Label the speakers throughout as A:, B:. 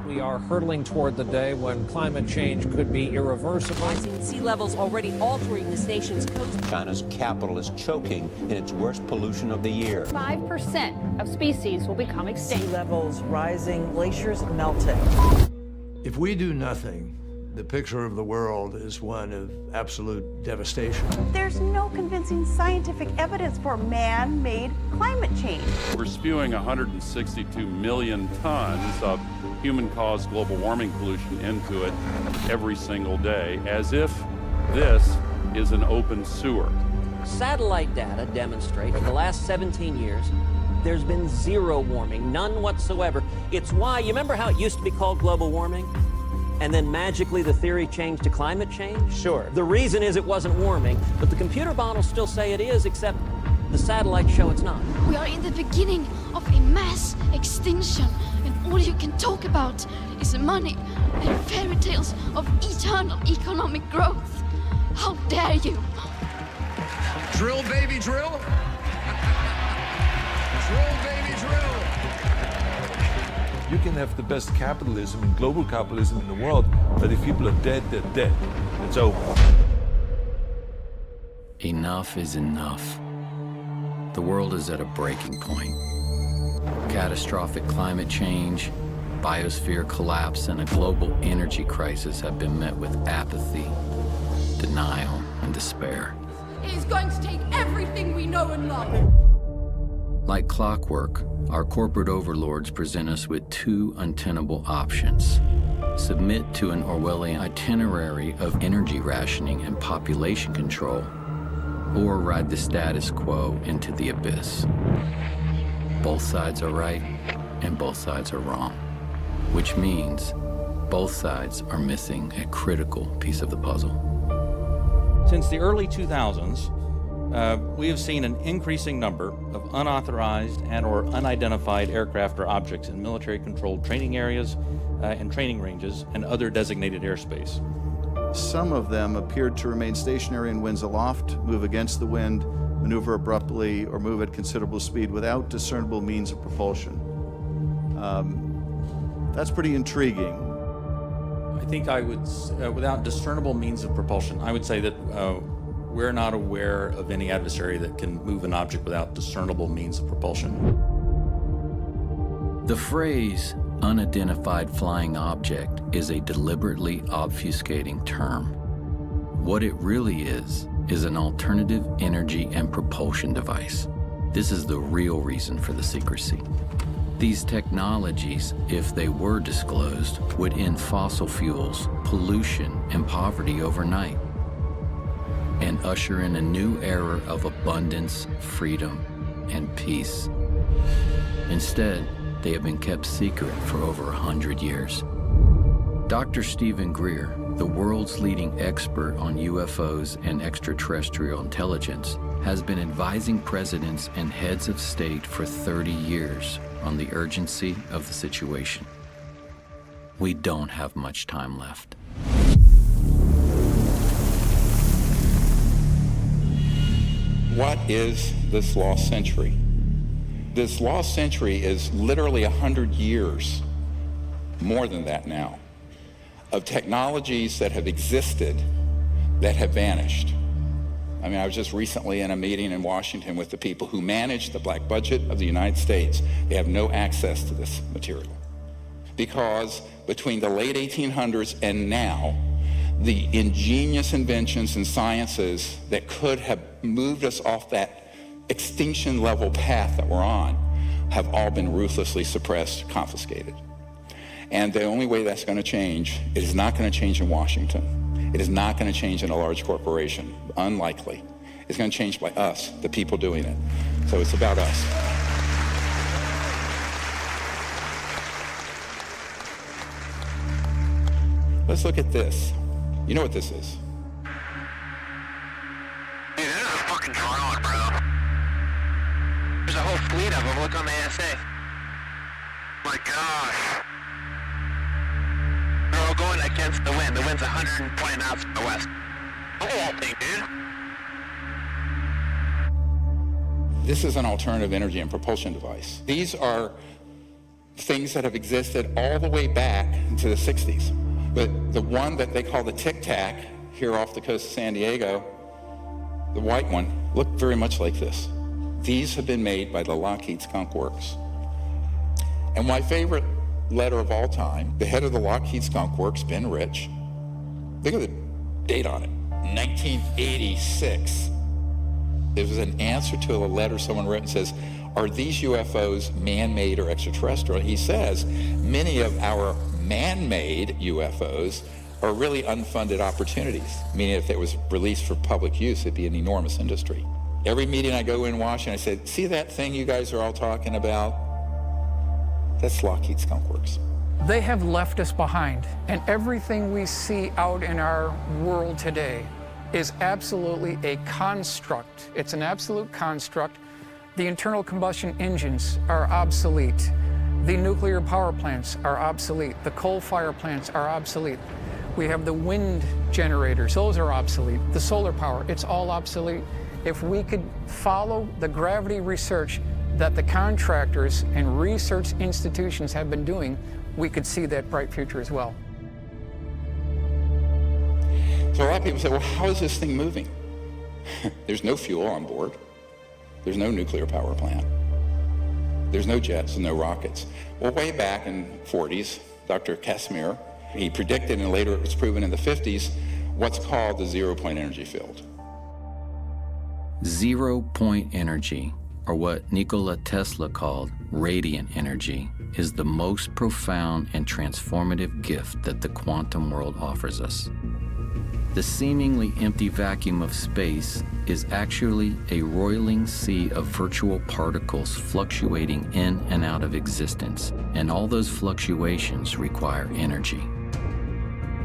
A: We are hurtling toward the day when climate change could be irreversible.
B: Rising sea levels already altering this nation's coast.
C: China's capital is choking in its worst pollution of the year.
D: 5% of species will become extinct.
E: Sea levels rising, glaciers melting.
F: If we do nothing, the picture of the world is one of absolute devastation.
G: There's no convincing scientific evidence for man-made climate change.
H: We're spewing 162 million tons of human-caused global warming pollution into it every single day, as if this is an open sewer.
B: Satellite data demonstrate for the last 17 years, there's been zero warming, none whatsoever. It's why, you remember how it used to be called global warming? And then magically the theory changed to climate change? Sure. The reason is it wasn't warming, but the computer models still say it is, except the satellites show it's not.
D: We are in the beginning of a mass extinction, and all you can talk about is money and fairy tales of eternal economic growth. How dare you?
I: Drill, baby, drill. Drill, baby, drill.
J: You can have the best capitalism and global capitalism in the world, but if people are dead, they're dead. It's over.
K: Enough is enough. The world is at a breaking point. Catastrophic climate change, biosphere collapse, and a global energy crisis have been met with apathy, denial, and despair.
D: It is going to take everything we know and love.
K: Like clockwork, our corporate overlords present us with two untenable options. Submit to an Orwellian itinerary of energy rationing and population control, or ride the status quo into the abyss. Both sides are right, and both sides are wrong, which means both sides are missing a critical piece of the puzzle.
L: Since the early 2000s, we have seen an increasing number of unauthorized and or unidentified aircraft or objects in military-controlled training areas and training ranges and other designated airspace.
M: Some of them appeared to remain stationary in winds aloft, move against the wind, maneuver abruptly, or move at considerable speed without discernible means of propulsion. That's pretty intriguing.
L: I think I would, without discernible means of propulsion, I would say that we're not aware of any adversary that can move an object without discernible means of propulsion.
K: The phrase unidentified flying object is a deliberately obfuscating term. What it really is an alternative energy and propulsion device. This is the real reason for the secrecy. These technologies, if they were disclosed, would end fossil fuels, pollution, and poverty overnight, and usher in a new era of abundance, freedom, and peace. Instead, they have been kept secret for over 100 years. Dr. Stephen Greer, the world's leading expert on UFOs and extraterrestrial intelligence, has been advising presidents and heads of state for 30 years on the urgency of the situation. We don't have much time left.
N: What is this lost century? This lost century is literally 100 years, more than that now, of technologies that have existed that have vanished. I mean, I was just recently in a meeting in Washington with the people who manage the black budget of the United States. They have no access to this material because between the late 1800s and now, the ingenious inventions and sciences that could have moved us off that extinction level path that we're on have all been ruthlessly suppressed, confiscated. And the only way that's going to change, it is not going to change in Washington. It is not going to change in a large corporation. Unlikely. It's going to change by us, the people doing it. So it's about us. Let's look at this. You know what this is?
O: Hey, there's a fucking drone, bro. There's a whole fleet of them. Look on the ASA. My gosh. They're all going against the wind. The wind's 120 knots from the west. Look at that thing, dude.
N: This is an alternative energy and propulsion device. These are things that have existed all the way back to the 60s. But the one that they call the Tic Tac here off the coast of San Diego, the white one, looked very much like this. These have been made by the Lockheed Skunk Works. And my favorite letter of all time, the head of the Lockheed Skunk Works, Ben Rich, look at the date on it, 1986. It was an answer to a letter someone wrote and says, are these UFOs man-made or extraterrestrial? He says, many of our man-made UFOs are really unfunded opportunities, meaning if it was released for public use, it'd be an enormous industry. Every meeting I go in Washington, I say, see that thing you guys are all talking about? That's Lockheed Skunk Works.
P: They have left us behind, and everything we see out in our world today is absolutely a construct. It's an absolute construct. The internal combustion engines are obsolete. The nuclear power plants are obsolete. The coal fire plants are obsolete. We have the wind generators, those are obsolete. The solar power, it's all obsolete. If we could follow the gravity research that the contractors and research institutions have been doing, we could see that bright future as well.
N: So a lot of people say, well, how is this thing moving? There's no fuel on board. There's no nuclear power plant. There's no jets and no rockets. Well, way back in the 40s, Dr. Casimir, he predicted, and later it was proven in the 50s, what's called the zero-point energy field.
K: Zero-point energy, or what Nikola Tesla called radiant energy, is the most profound and transformative gift that the quantum world offers us. The seemingly empty vacuum of space is actually a roiling sea of virtual particles fluctuating in and out of existence, and all those fluctuations require energy.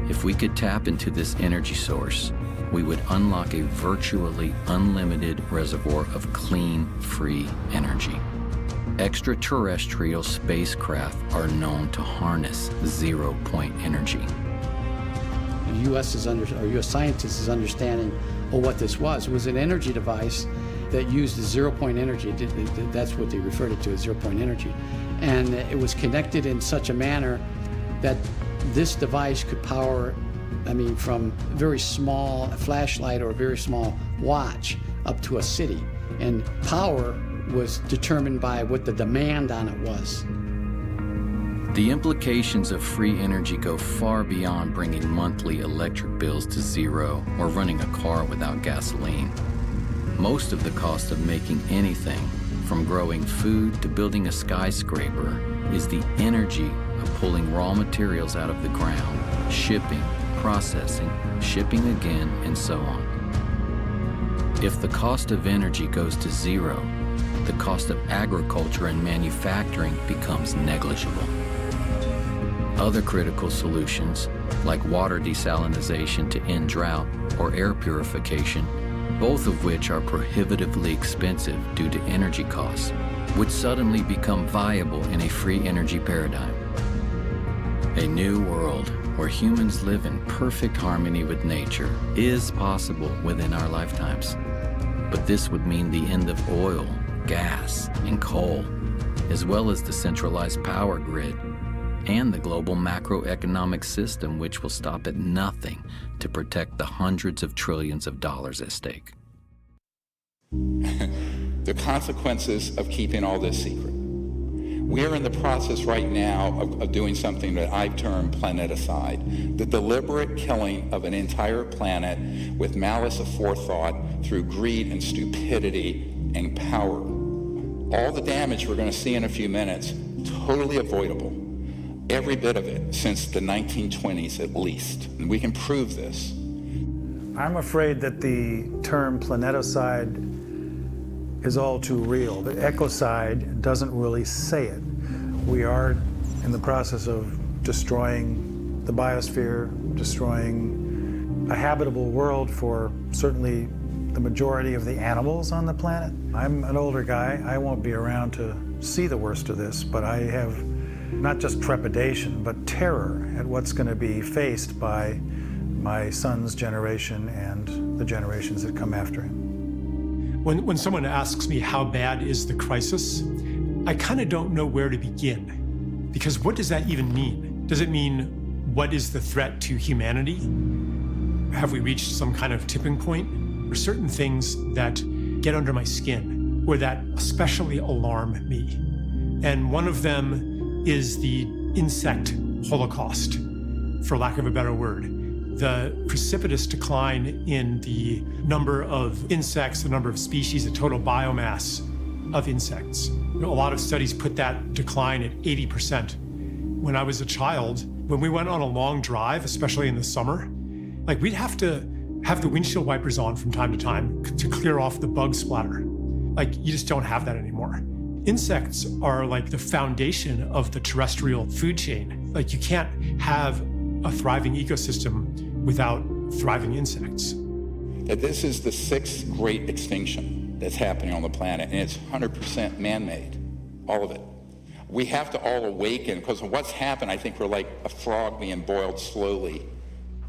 K: If we could tap into this energy source, we would unlock a virtually unlimited reservoir of clean, free energy. Extraterrestrial spacecraft are known to harness zero-point energy.
Q: The U.S. scientists is understanding what this was. It was an energy device that used zero-point energy. That's what they referred it to as zero-point energy. And it was connected in such a manner that this device could power, from a very small flashlight or a very small watch up to a city. And power was determined by what the demand on it was.
K: The implications of free energy go far beyond bringing monthly electric bills to zero or running a car without gasoline. Most of the cost of making anything, from growing food to building a skyscraper, is the energy of pulling raw materials out of the ground, shipping, processing, shipping again, and so on. If the cost of energy goes to zero, the cost of agriculture and manufacturing becomes negligible. Other critical solutions, like water desalination to end drought or air purification, both of which are prohibitively expensive due to energy costs, would suddenly become viable in a free energy paradigm. A new world where humans live in perfect harmony with nature is possible within our lifetimes. But this would mean the end of oil, gas, and coal, as well as the centralized power grid and the global macroeconomic system, which will stop at nothing to protect the hundreds of trillions of dollars at stake.
N: The consequences of keeping all this secret. We are in the process right now of doing something that I've termed planeticide, the deliberate killing of an entire planet with malice aforethought through greed and stupidity and power. All the damage we're going to see in a few minutes, totally avoidable. Every bit of it since the 1920s at least. And we can prove this.
R: I'm afraid that the term planeticide is all too real. The ecocide doesn't really say it. We are in the process of destroying the biosphere, destroying a habitable world for certainly the majority of the animals on the planet. I'm an older guy. I won't be around to see the worst of this, but I have not just trepidation, but terror at what's going to be faced by my son's generation and the generations that come after him.
S: When someone asks me how bad is the crisis, I kind of don't know where to begin. Because what does that even mean? Does it mean what is the threat to humanity? Have we reached some kind of tipping point? There are certain things that get under my skin or that especially alarm me. And one of them is the insect holocaust, for lack of a better word. The precipitous decline in the number of insects, the number of species, the total biomass of insects. A lot of studies put that decline at 80%. When I was a child, when we went on a long drive, especially in the summer, like we'd have to have the windshield wipers on from time to time to clear off the bug splatter. Like you just don't have that anymore. Insects are like the foundation of the terrestrial food chain. Like you can't have a thriving ecosystem without thriving insects.
N: That this is the 6th great extinction that's happening on the planet, and it's 100% man-made, all of it. We have to all awaken, because of what's happened, I think we're like a frog being boiled slowly.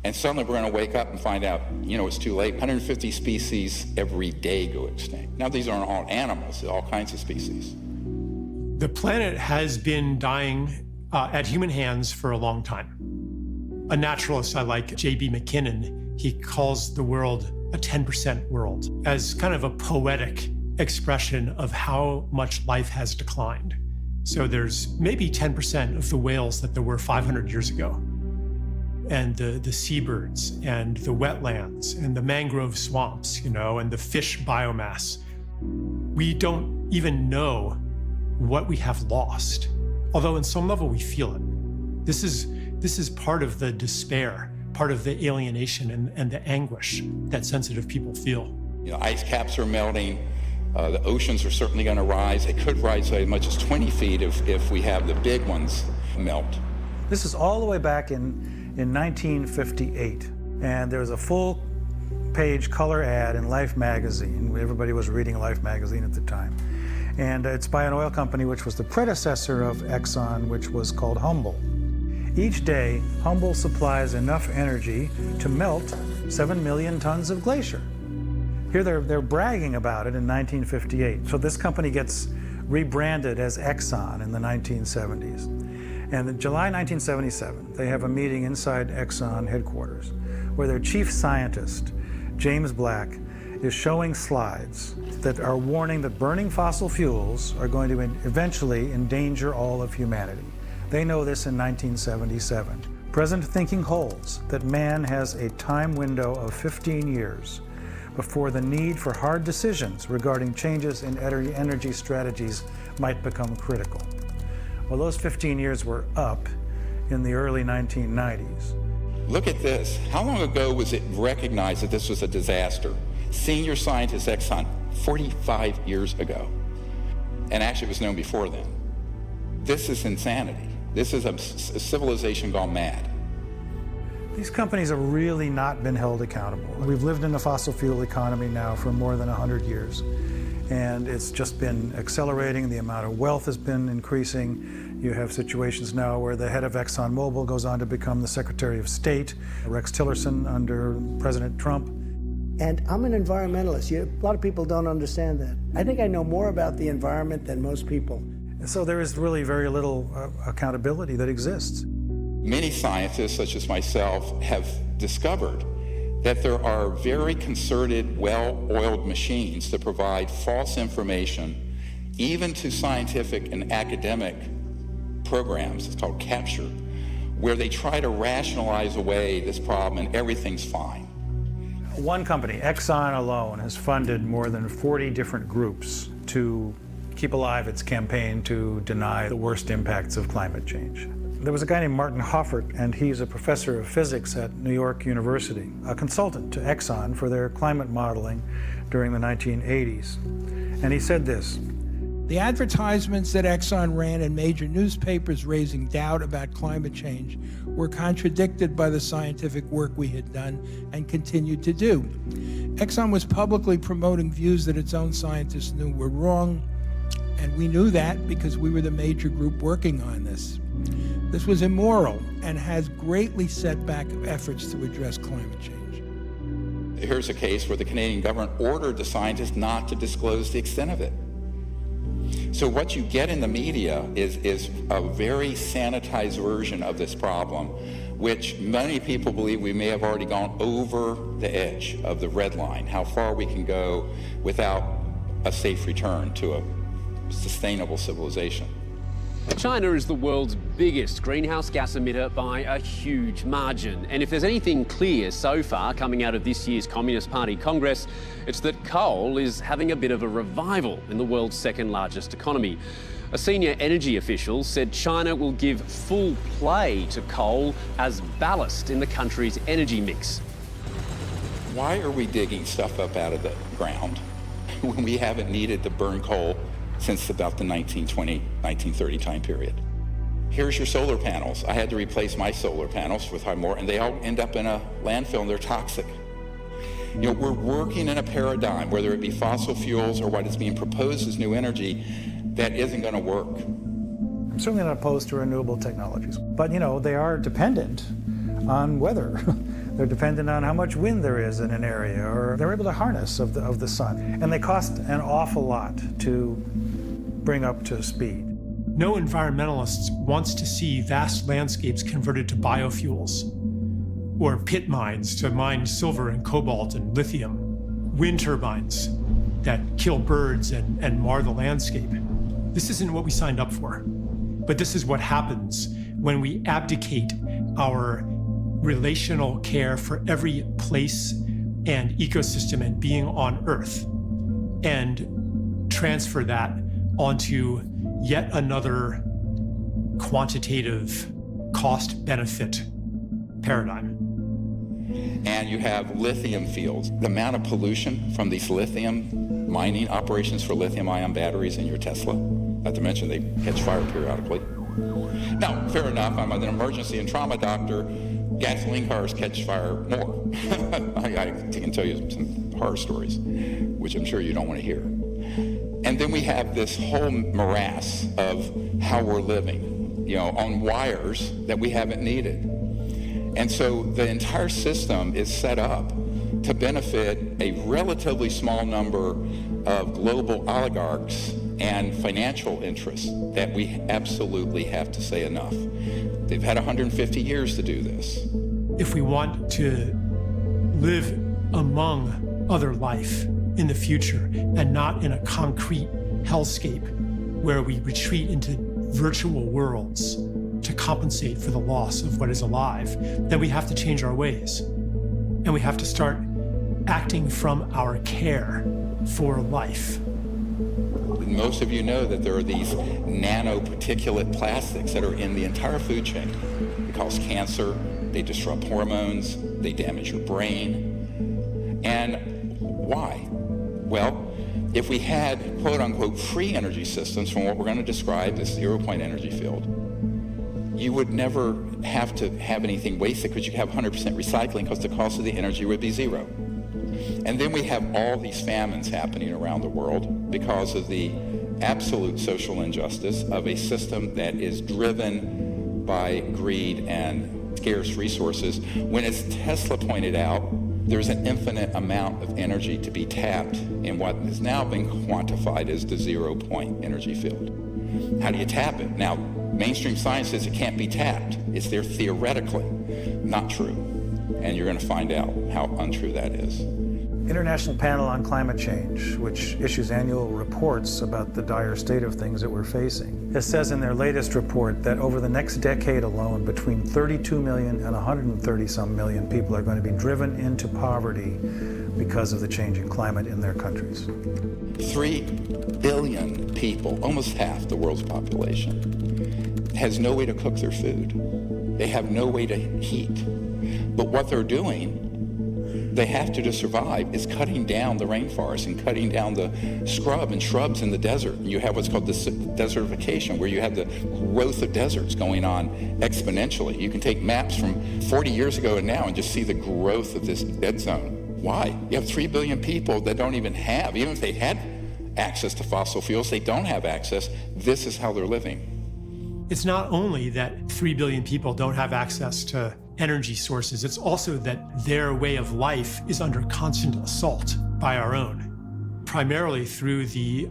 N: And suddenly we're going to wake up and find out, it's too late. 150 species every day go extinct. Now, these aren't all animals, they're all kinds of species.
S: The planet has been dying at human hands for a long time. A naturalist I like, J.B. McKinnon, he calls the world a 10% world as kind of a poetic expression of how much life has declined. So there's maybe 10% of the whales that there were 500 years ago, and the seabirds and the wetlands and the mangrove swamps, and the fish biomass. We don't even know what we have lost, although in some level we feel it. This is part of the despair, part of the alienation and the anguish that sensitive people feel.
N: Ice caps are melting. The oceans are certainly going to rise. They could rise as much as 20 feet if we have the big ones melt.
R: This is all the way back in 1958. And there was a full-page color ad in Life magazine. Everybody was reading Life magazine at the time. And it's by an oil company which was the predecessor of Exxon, which was called Humble. Each day, Humble supplies enough energy to melt 7 million tons of glacier. Here they're bragging about it in 1958. So this company gets rebranded as Exxon in the 1970s. And in July 1977, they have a meeting inside Exxon headquarters where their chief scientist, James Black, is showing slides that are warning that burning fossil fuels are going to eventually endanger all of humanity. They know this in 1977. Present thinking holds that man has a time window of 15 years before the need for hard decisions regarding changes in energy strategies might become critical. Well, those 15 years were up in the early 1990s.
N: Look at this. How long ago was it recognized that this was a disaster? Senior scientist Exxon, 45 years ago. And actually it was known before then. This is insanity. This is a civilization gone mad.
R: These companies have really not been held accountable. We've lived in a fossil fuel economy now for more than 100 years. And it's just been accelerating. The amount of wealth has been increasing. You have situations now where the head of ExxonMobil goes on to become the Secretary of State, Rex Tillerson under President Trump.
T: And I'm an environmentalist. A lot of people don't understand that. I think I know more about the environment than most people.
R: So there is really very little accountability that exists.
N: Many scientists, such as myself, have discovered that there are very concerted, well-oiled machines that provide false information, even to scientific and academic programs. It's called capture, where they try to rationalize away this problem and everything's fine.
R: One company, Exxon alone, has funded more than 40 different groups to keep alive its campaign to deny the worst impacts of climate change. There was a guy named Martin Hoffert, and he's a professor of physics at New York University, a consultant to Exxon for their climate modeling during the 1980s. And he said this:
U: the advertisements that Exxon ran in major newspapers raising doubt about climate change were contradicted by the scientific work we had done and continued to do. Exxon was publicly promoting views that its own scientists knew were wrong, and we knew that because we were the major group working on this. This was immoral and has greatly set back efforts to address climate change.
N: Here's a case where the Canadian government ordered the scientists not to disclose the extent of it. So what you get in the media is a very sanitized version of this problem, which many people believe we may have already gone over the edge of the red line, how far we can go without a safe return to a sustainable civilization.
A: China is the world's biggest greenhouse gas emitter by a huge margin. And if there's anything clear so far coming out of this year's Communist Party Congress, it's that coal is having a bit of a revival in the world's second largest economy. A senior energy official said China will give full play to coal as ballast in the country's energy mix.
N: Why are we digging stuff up out of the ground when we haven't needed to burn coal since about the 1920, 1930 time period? Here's your solar panels. I had to replace my solar panels with more, and they all end up in a landfill and they're toxic. You know, we're working in a paradigm, whether it be fossil fuels or what is being proposed as new energy, that isn't going to work.
R: I'm certainly not opposed to renewable technologies, but you know, they are dependent on weather. They're dependent on how much wind there is in an area, or they're able to harness of the sun. And they cost an awful lot to bring up to speed.
S: No environmentalist wants to see vast landscapes converted to biofuels, or pit mines to mine silver and cobalt and lithium, wind turbines that kill birds and mar the landscape. This isn't what we signed up for. But this is what happens when we abdicate our relational care for every place and ecosystem and being on Earth and transfer that onto yet another quantitative cost-benefit paradigm.
N: And you have lithium fields. The amount of pollution from these lithium mining operations for lithium-ion batteries in your Tesla, not to mention they catch fire periodically. Now, fair enough, I'm an emergency and trauma doctor. Gasoline cars catch fire more. I can tell you some horror stories, which I'm sure you don't want to hear. And then we have this whole morass of how we're living, you know, on wires that we haven't needed. And so the entire system is set up to benefit a relatively small number of global oligarchs and financial interests that we absolutely have to say enough. They've had 150 years to do this.
S: If we want to live among other life in the future and not in a concrete hellscape where we retreat into virtual worlds to compensate for the loss of what is alive, then we have to change our ways. And we have to start acting from our care for life.
N: Most of you know that there are these nanoparticulate plastics that are in the entire food chain. They cause cancer, they disrupt hormones, they damage your brain. And why? Well, if we had quote-unquote free energy systems from what we're going to describe as zero-point energy field, you would never have to have anything wasted because you have 100% recycling because the cost of the energy would be zero. And then we have all these famines happening around the world because of the absolute social injustice of a system that is driven by greed and scarce resources. When, as Tesla pointed out, there's an infinite amount of energy to be tapped in what has now been quantified as the zero-point energy field. How do you tap it? Now, mainstream science says it can't be tapped. It's there theoretically. Not true. And you're going to find out how untrue that is.
R: International Panel on Climate Change, which issues annual reports about the dire state of things that we're facing. It says in their latest report that over the next decade alone, between 32 million and 130-some million people are going to be driven into poverty because of the changing climate in their countries. 3 billion people, almost half the world's population, has no way to cook their food. They have no way to heat. But what they're doing, they have to survive, is cutting down the rainforest and cutting down the scrub and shrubs in the desert. And you have what's called desertification, where you have the growth of deserts going on exponentially. You can take maps from 40 years ago and now and just see the growth of this dead zone. Why? You have 3 billion people that don't even have, even if they had access to fossil fuels, they don't have access. This is how they're living.
S: It's not only that 3 billion people don't have access to energy sources. It's also that their way of life is under constant assault by our own, primarily through the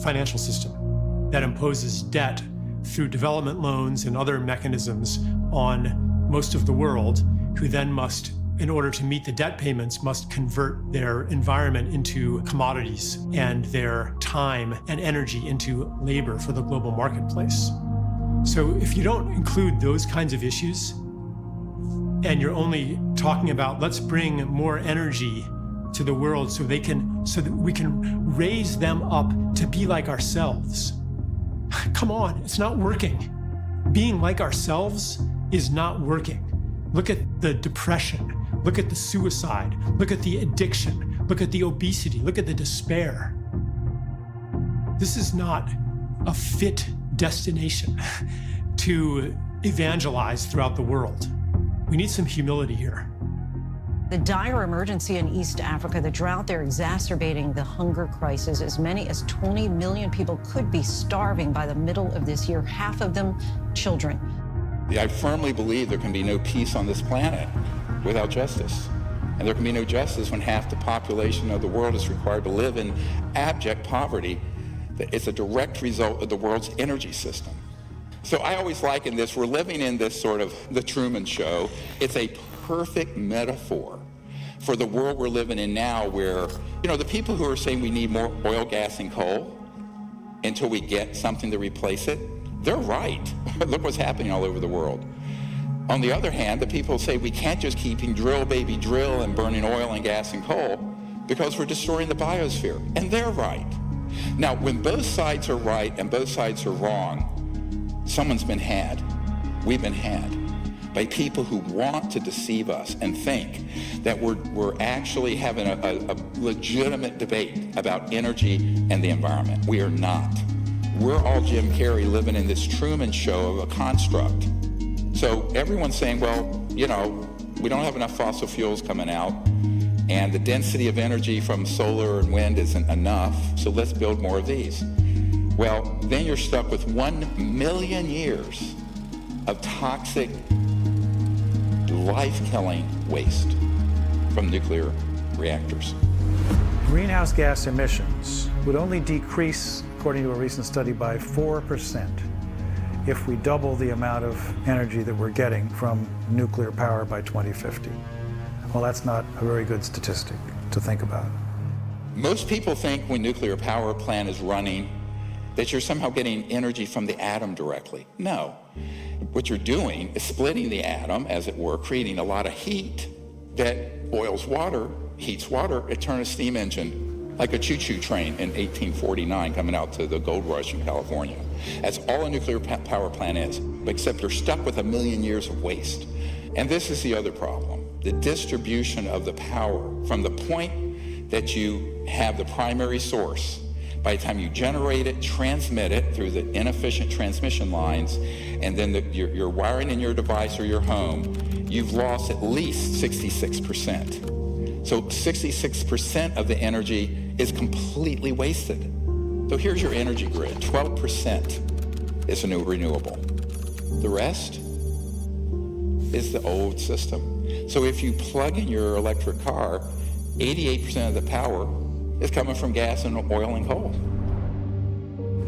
S: financial system that imposes debt through development loans and other mechanisms on most of the world, who then must, in order to meet the debt payments, must convert their environment into commodities and their time and energy into labor for the global marketplace. So if you don't include those kinds of issues, and you're only talking about let's bring more energy to the world so that we can raise them up to be like ourselves. Come on, it's not working. Being like ourselves is not working. Look at the depression, look at the suicide, look at the addiction, look at the obesity, look at the despair. This is not a fit destination to evangelize throughout the world. We need some humility here.
C: The dire emergency in East Africa, the drought there exacerbating the hunger crisis. As many as 20 million people could be starving by the middle of this year, half of them children.
N: I firmly believe there can be no peace on this planet without justice. And there can be no justice when half the population of the world is required to live in abject poverty. It's a direct result of the world's energy system. So I always liken this, we're living in this sort of the Truman Show. It's a perfect metaphor for the world we're living in now, where, the people who are saying we need more oil, gas, and coal until we get something to replace it, they're right. Look what's happening all over the world. On the other hand, the people say we can't just keep drill, baby, drill, and burning oil and gas and coal because we're destroying the biosphere. And they're right. Now, when both sides are right and both sides are wrong, someone's been had. We've been had by people who want to deceive us and think that we're actually having a legitimate debate about energy and the environment. We are not. We're all Jim Carrey living in this Truman Show of a construct. So everyone's saying, well, we don't have enough fossil fuels coming out, and the density of energy from solar and wind isn't enough, so let's build more of these. Well, then you're stuck with 1 million years of toxic, life-killing waste from nuclear reactors.
R: Greenhouse gas emissions would only decrease, according to a recent study, by 4% if we double the amount of energy that we're getting from nuclear power by 2050. Well, that's not a very good statistic to think about.
N: Most people think when nuclear power plant is running that you're somehow getting energy from the atom directly. No. What you're doing is splitting the atom, as it were, creating a lot of heat that boils water, heats water. It turns a steam engine like a choo-choo train in 1849 coming out to the gold rush in California. That's all a nuclear power plant is, except you're stuck with 1 million years of waste. And this is the other problem. The distribution of the power from the point that you have the primary source, by the time you generate it, transmit it through the inefficient transmission lines, and then you're wiring in your device or your home, you've lost at least 66%. So 66% of the energy is completely wasted. So here's your energy grid. 12% is a new renewable. The rest is the old system. So if you plug in your electric car, 88% of the power is coming from gas and oil and coal.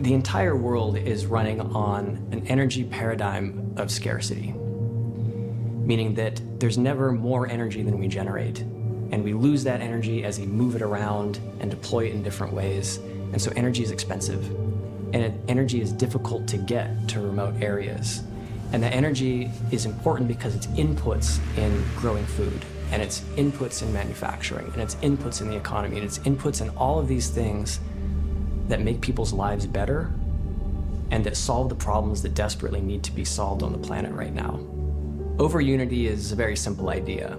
V: The entire world is running on an energy paradigm of scarcity, meaning that there's never more energy than we generate, and we lose that energy as we move it around and deploy it in different ways. And so energy is expensive, and energy is difficult to get to remote areas. And that energy is important because it's inputs in growing food, and it's inputs in manufacturing, and it's inputs in the economy, and it's inputs in all of these things that make people's lives better and that solve the problems that desperately need to be solved on the planet right now. Over-unity is a very simple idea.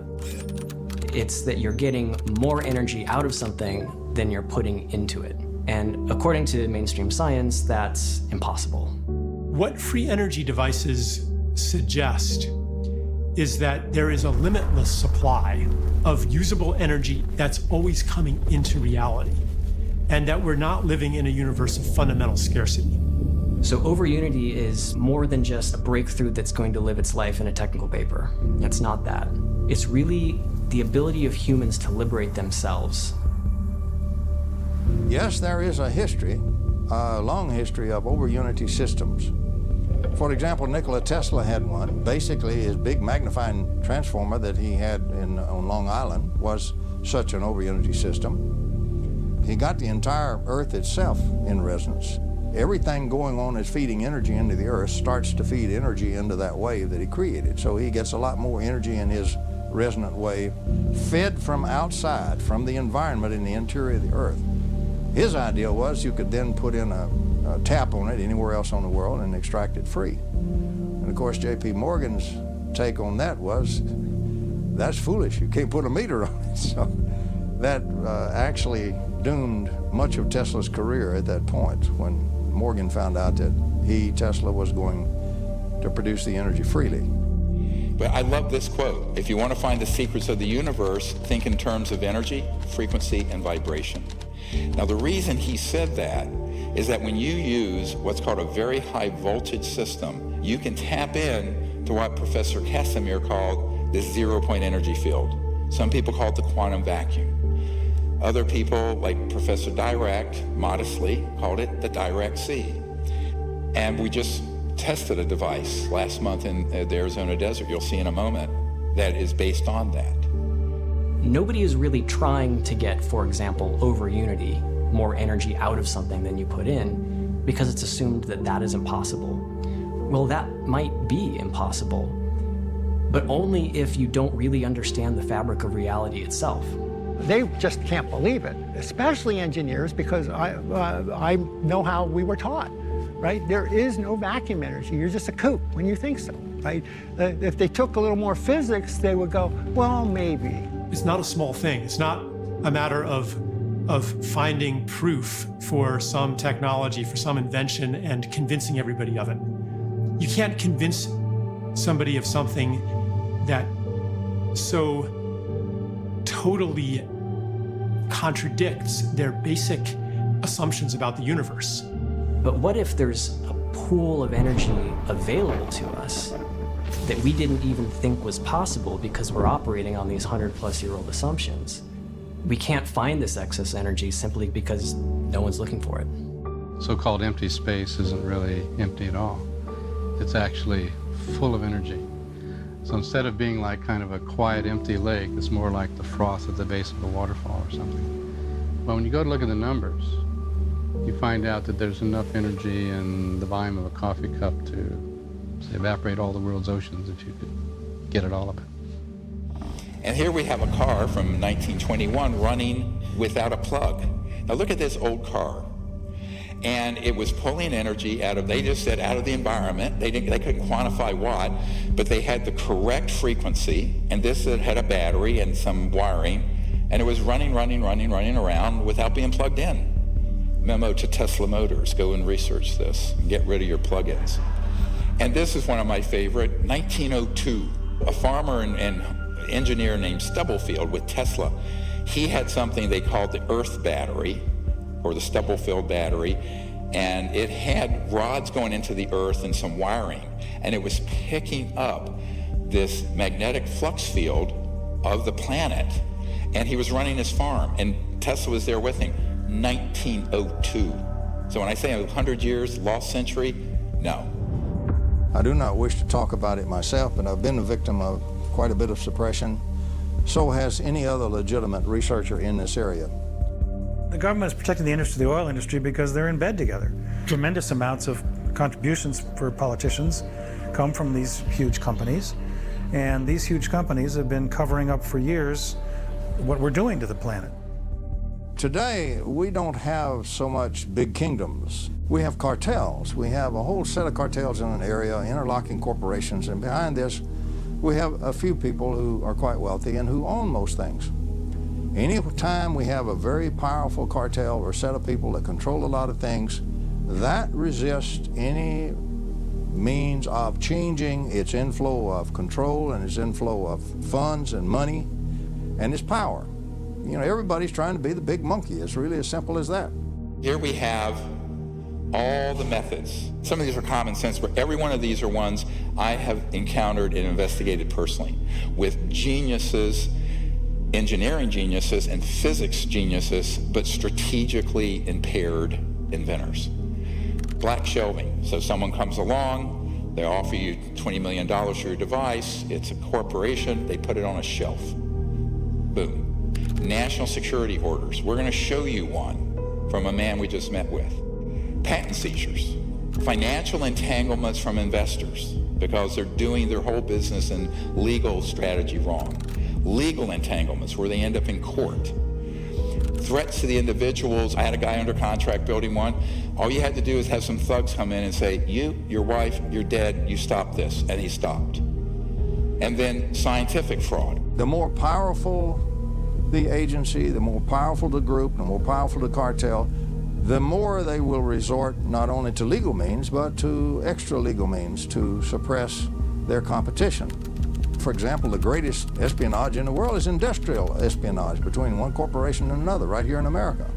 V: It's that you're getting more energy out of something than you're putting into it. And according to mainstream science, that's impossible.
S: What free energy devices suggest is that there is a limitless supply of usable energy that's always coming into reality, and that we're not living in a universe of fundamental scarcity.
V: So over unity is more than just a breakthrough that's going to live its life in a technical paper. It's not that. It's really the ability of humans to liberate themselves.
E: Yes, there is a history, a long history of over unity systems. For example, Nikola Tesla had one. Basically, his big magnifying transformer that he had on Long Island was such an over unity system. He got the entire Earth itself in resonance. Everything going on is feeding energy into the Earth starts to feed energy into that wave that he created. So he gets a lot more energy in his resonant wave fed from outside, from the environment in the interior of the Earth. His idea was you could then put in a tap on it anywhere else on the world and extract it free. And of course, J.P. Morgan's take on that was, that's foolish, you can't put a meter on it. So that actually doomed much of Tesla's career at that point when Morgan found out that Tesla, was going to produce the energy freely.
N: But I love this quote. If you want to find the secrets of the universe, think in terms of energy, frequency, and vibration. Now, the reason he said that is that when you use what's called a very high voltage system, you can tap in to what Professor Casimir called the 0-point energy field. Some people call it the quantum vacuum. Other people, like Professor Dirac, modestly called it the Dirac Sea. And we just tested a device last month in the Arizona desert, you'll see in a moment, that is based on that.
V: Nobody is really trying to get, for example, over unity, more energy out of something than you put in, because it's assumed that that is impossible. Well, that might be impossible, but only if you don't really understand the fabric of reality itself.
F: They just can't believe it, especially engineers, because I know how we were taught, right? There is no vacuum energy. You're just a kook when you think so, right? If they took a little more physics, they would go, well, maybe.
S: It's not a small thing. It's not a matter of finding proof for some technology, for some invention, and convincing everybody of it. You can't convince somebody of something that so totally contradicts their basic assumptions about the universe.
V: But what if there's a pool of energy available to us that we didn't even think was possible because we're operating on these 100-plus-year-old assumptions? We can't find this excess energy simply because no one's looking for it.
W: So-called empty space isn't really empty at all. It's actually full of energy. So instead of being like kind of a quiet, empty lake, it's more like the froth at the base of a waterfall or something. But when you go to look at the numbers, you find out that there's enough energy in the volume of a coffee cup to say, evaporate all the world's oceans if you could get it all of it.
N: And here we have a car from 1921 running without a plug. Now look at this old car. And it was pulling energy out of, they just said out of the environment. They couldn't quantify what, but they had the correct frequency, and this had a battery and some wiring, and it was running around without being plugged in. Memo to Tesla Motors, go and research this, and get rid of your plug-ins. And this is one of my favorite, 1902, a farmer and engineer named Stubblefield with Tesla, he had something they called the Earth battery, or the Stubblefield battery, and it had rods going into the Earth and some wiring, and it was picking up this magnetic flux field of the planet, and he was running his farm, and Tesla was there with him, 1902. So when I say 100 years, lost century, no.
E: I do not wish to talk about it myself, but I've been a victim of quite a bit of suppression. So has any other legitimate researcher in this area.
R: The government is protecting the industry, the oil industry, because they're in bed together. Tremendous amounts of contributions for politicians come from these huge companies, and these huge companies have been covering up for years what we're doing to the planet.
E: Today, we don't have so much big kingdoms. We have cartels. We have a whole set of cartels in an area, interlocking corporations, and behind this, we have a few people who are quite wealthy and who own most things. Any time we have a very powerful cartel or set of people that control a lot of things, that resists any means of changing its inflow of control and its inflow of funds and money and its power. You know, everybody's trying to be the big monkey. It's really as simple as that.
N: Here we have all the methods. Some of these are common sense, but every one of these are ones I have encountered and investigated personally with geniuses, engineering geniuses and physics geniuses, but strategically impaired inventors. Black shelving. So someone comes along, they offer you $20 million for your device, it's a corporation, they put it on a shelf. Boom. National security orders. We're going to show you one from a man we just met with. Patent seizures. Financial entanglements from investors because they're doing their whole business and legal strategy wrong. Legal entanglements where they end up in court. Threats to the individuals. I had a guy under contract building one. All you had to do is have some thugs come in and say, you, your wife, you're dead, you stop this. And he stopped. And then scientific fraud.
E: The more powerful the agency, the more powerful the group, the more powerful the cartel, the more they will resort not only to legal means, but to extra legal means to suppress their competition. For example, the greatest espionage in the world is industrial espionage between one corporation and another right here in America.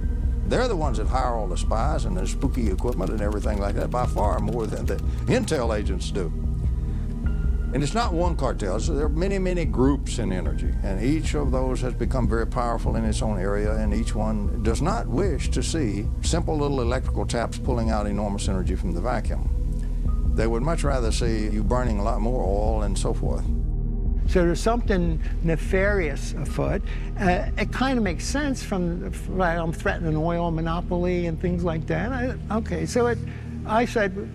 E: They're the ones that hire all the spies and the spooky equipment and everything like that by far more than the intel agents do. And it's not one cartel, so there are many, many groups in energy, and each of those has become very powerful in its own area, and each one does not wish to see simple little electrical taps pulling out enormous energy from the vacuum. They would much rather see you burning a lot more oil and so forth.
F: So there's something nefarious afoot. It kind of makes sense from, right, I'm threatening an oil monopoly and things like that. I said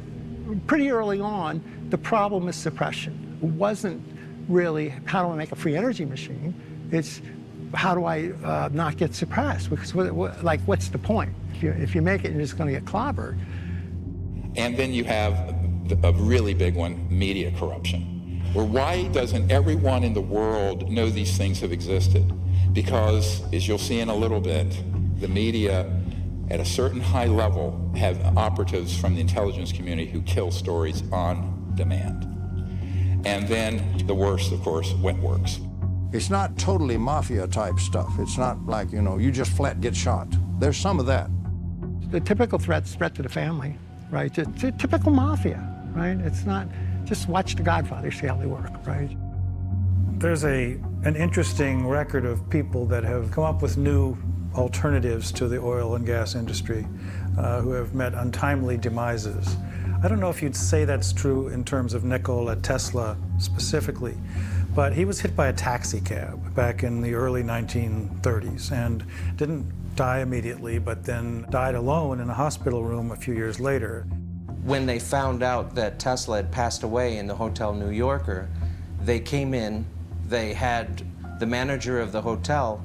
F: pretty early on, the problem is suppression. It wasn't really, how do I make a free energy machine? It's, how do I not get suppressed? Because what's the point? If you make it, you're just going to get clobbered.
N: And then you have a really big one, media corruption. Where why doesn't everyone in the world know these things have existed? Because, as you'll see in a little bit, the media at a certain high level have operatives from the intelligence community who kill stories on demand. And then the worst, of course, wet works.
E: It's not totally mafia type stuff. It's not like, you just flat get shot. There's some of that.
F: The typical threat's threat to the family, right? It's a typical mafia, right? It's not, just watch The Godfather, see how they work, right?
R: There's an interesting record of people that have come up with new alternatives to the oil and gas industry who have met untimely demises. I don't know if you'd say that's true in terms of Nikola Tesla specifically, but he was hit by a taxi cab back in the early 1930s and didn't die immediately, but then died alone in a hospital room a few years later.
B: When they found out that Tesla had passed away in the Hotel New Yorker, they came in, they had the manager of the hotel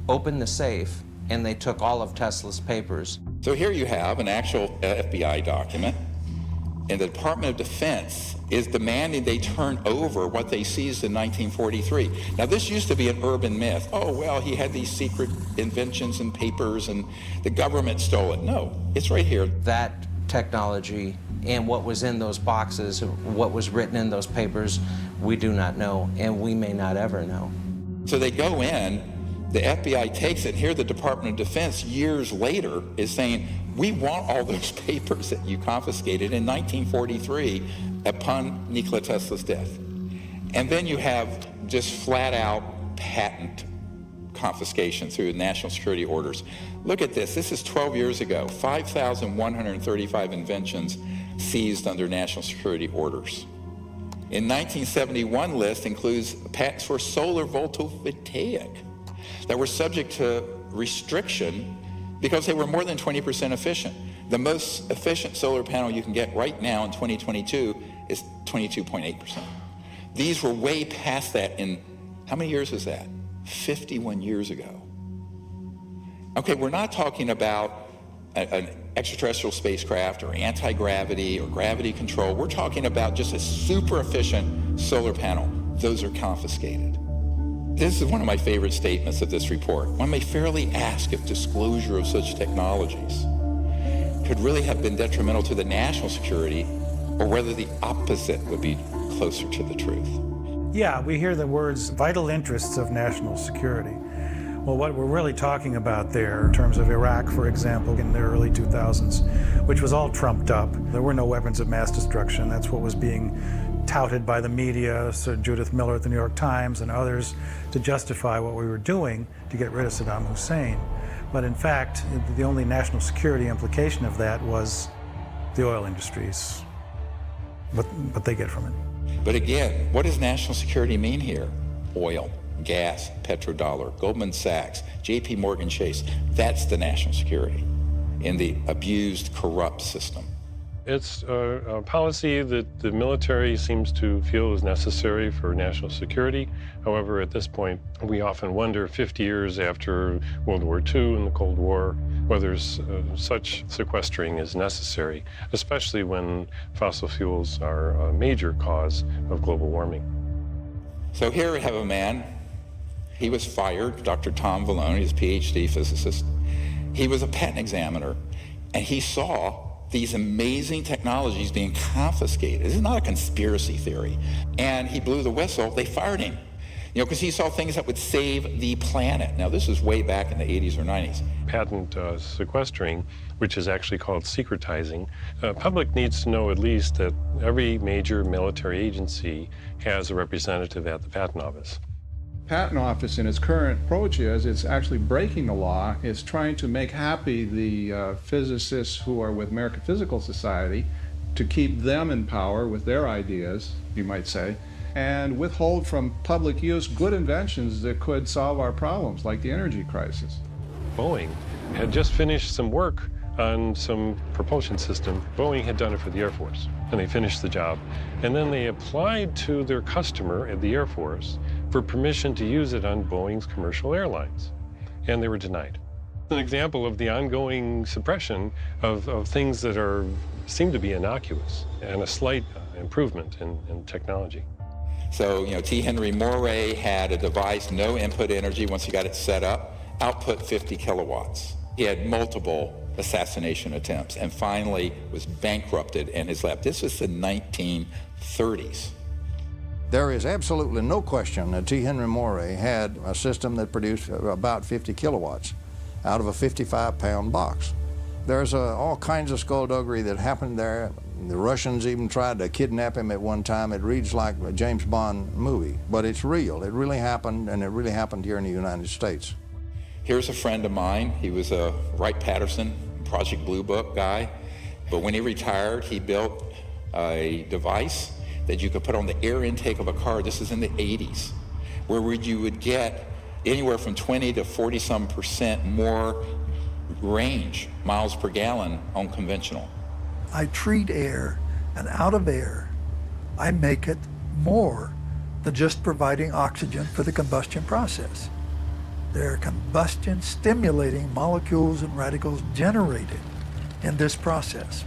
B: open the safe, and they took all of Tesla's papers.
N: So here you have an actual FBI document, and the Department of Defense is demanding they turn over what they seized in 1943. Now, this used to be an urban myth. Oh, well, he had these secret inventions and papers, and the government stole it. No, it's right here.
B: That technology and what was in those boxes, what was written in those papers, we do not know, and we may not ever know.
N: So they go in, the FBI takes it, and here the Department of Defense years later is saying, we want all those papers that you confiscated in 1943 upon Nikola Tesla's death. And then you have just flat out patent confiscation through national security orders. Look at this. This is 12 years ago. 5,135 inventions seized under national security orders. In 1971 list includes patents for solar photovoltaic that were subject to restriction because they were more than 20% efficient. The most efficient solar panel you can get right now in 2022 is 22.8%. These were way past that in, how many years is that? 51 years ago. Okay, we're not talking about an extraterrestrial spacecraft or anti-gravity or gravity control. We're talking about just a super efficient solar panel. Those are confiscated. This is one of my favorite statements of this report. One may fairly ask if disclosure of such technologies could really have been detrimental to the national security or whether the opposite would be closer to the truth.
R: Yeah, we hear the words vital interests of national security. Well, what we're really talking about there, in terms of Iraq, for example, in the early 2000s, which was all trumped up. There were no weapons of mass destruction. That's what was being touted by the media, Sir Judith Miller at the New York Times and others, to justify what we were doing to get rid of Saddam Hussein. But in fact, the only national security implication of that was the oil industries, what they get from it.
N: But again, what does national security mean here? Oil, gas, petrodollar, Goldman Sachs, JP Morgan Chase. That's the national security in the abused, corrupt system.
G: It's a policy that the military seems to feel is necessary for national security. However, at this point, we often wonder, 50 years after World War II and the Cold War, whether such sequestering is necessary, especially when fossil fuels are a major cause of global warming.
N: So here we have a man. He was fired, Dr. Tom Vallone, he's a PhD physicist. He was a patent examiner, and he saw these amazing technologies being confiscated. This is not a conspiracy theory. And he blew the whistle, they fired him. You know, because he saw things that would save the planet. Now, this is way back in the 80s or 90s.
G: Patent sequestering, which is actually called secretizing, public needs to know at least that every major military agency has a representative at the Patent Office.
H: Patent Office in its current approach is it's actually breaking the law. It's trying to make happy the physicists who are with American Physical Society to keep them in power with their ideas, you might say, and withhold from public use good inventions that could solve our problems, like the energy crisis.
G: Boeing had just finished some work on some propulsion system. Boeing had done it for the Air Force, and they finished the job. And then they applied to their customer at the Air Force for permission to use it on Boeing's commercial airlines, and they were denied. An example of the ongoing suppression of things that seem to be innocuous and a slight improvement in technology.
N: So, you know, T. Henry Moray had a device, no input energy once he got it set up, output 50 kilowatts. He had multiple assassination attempts and finally was bankrupted in his lab. This was the 1930s.
E: There is absolutely no question that T. Henry Moray had a system that produced about 50 kilowatts out of a 55-pound box. There's all kinds of skullduggery that happened there. The Russians even tried to kidnap him at one time. It reads like a James Bond movie, but it's real. It really happened, and it really happened here in the United States.
N: Here's a friend of mine. He was a Wright-Patterson Project Blue Book guy, but when he retired, he built a device that you could put on the air intake of a car. This is in the 80s, where you would get anywhere from 20 to 40-some% more range, miles per gallon, on conventional.
I: I treat air, and out of air, I make it more than just providing oxygen for the combustion process. There are combustion-stimulating molecules and radicals generated in this process.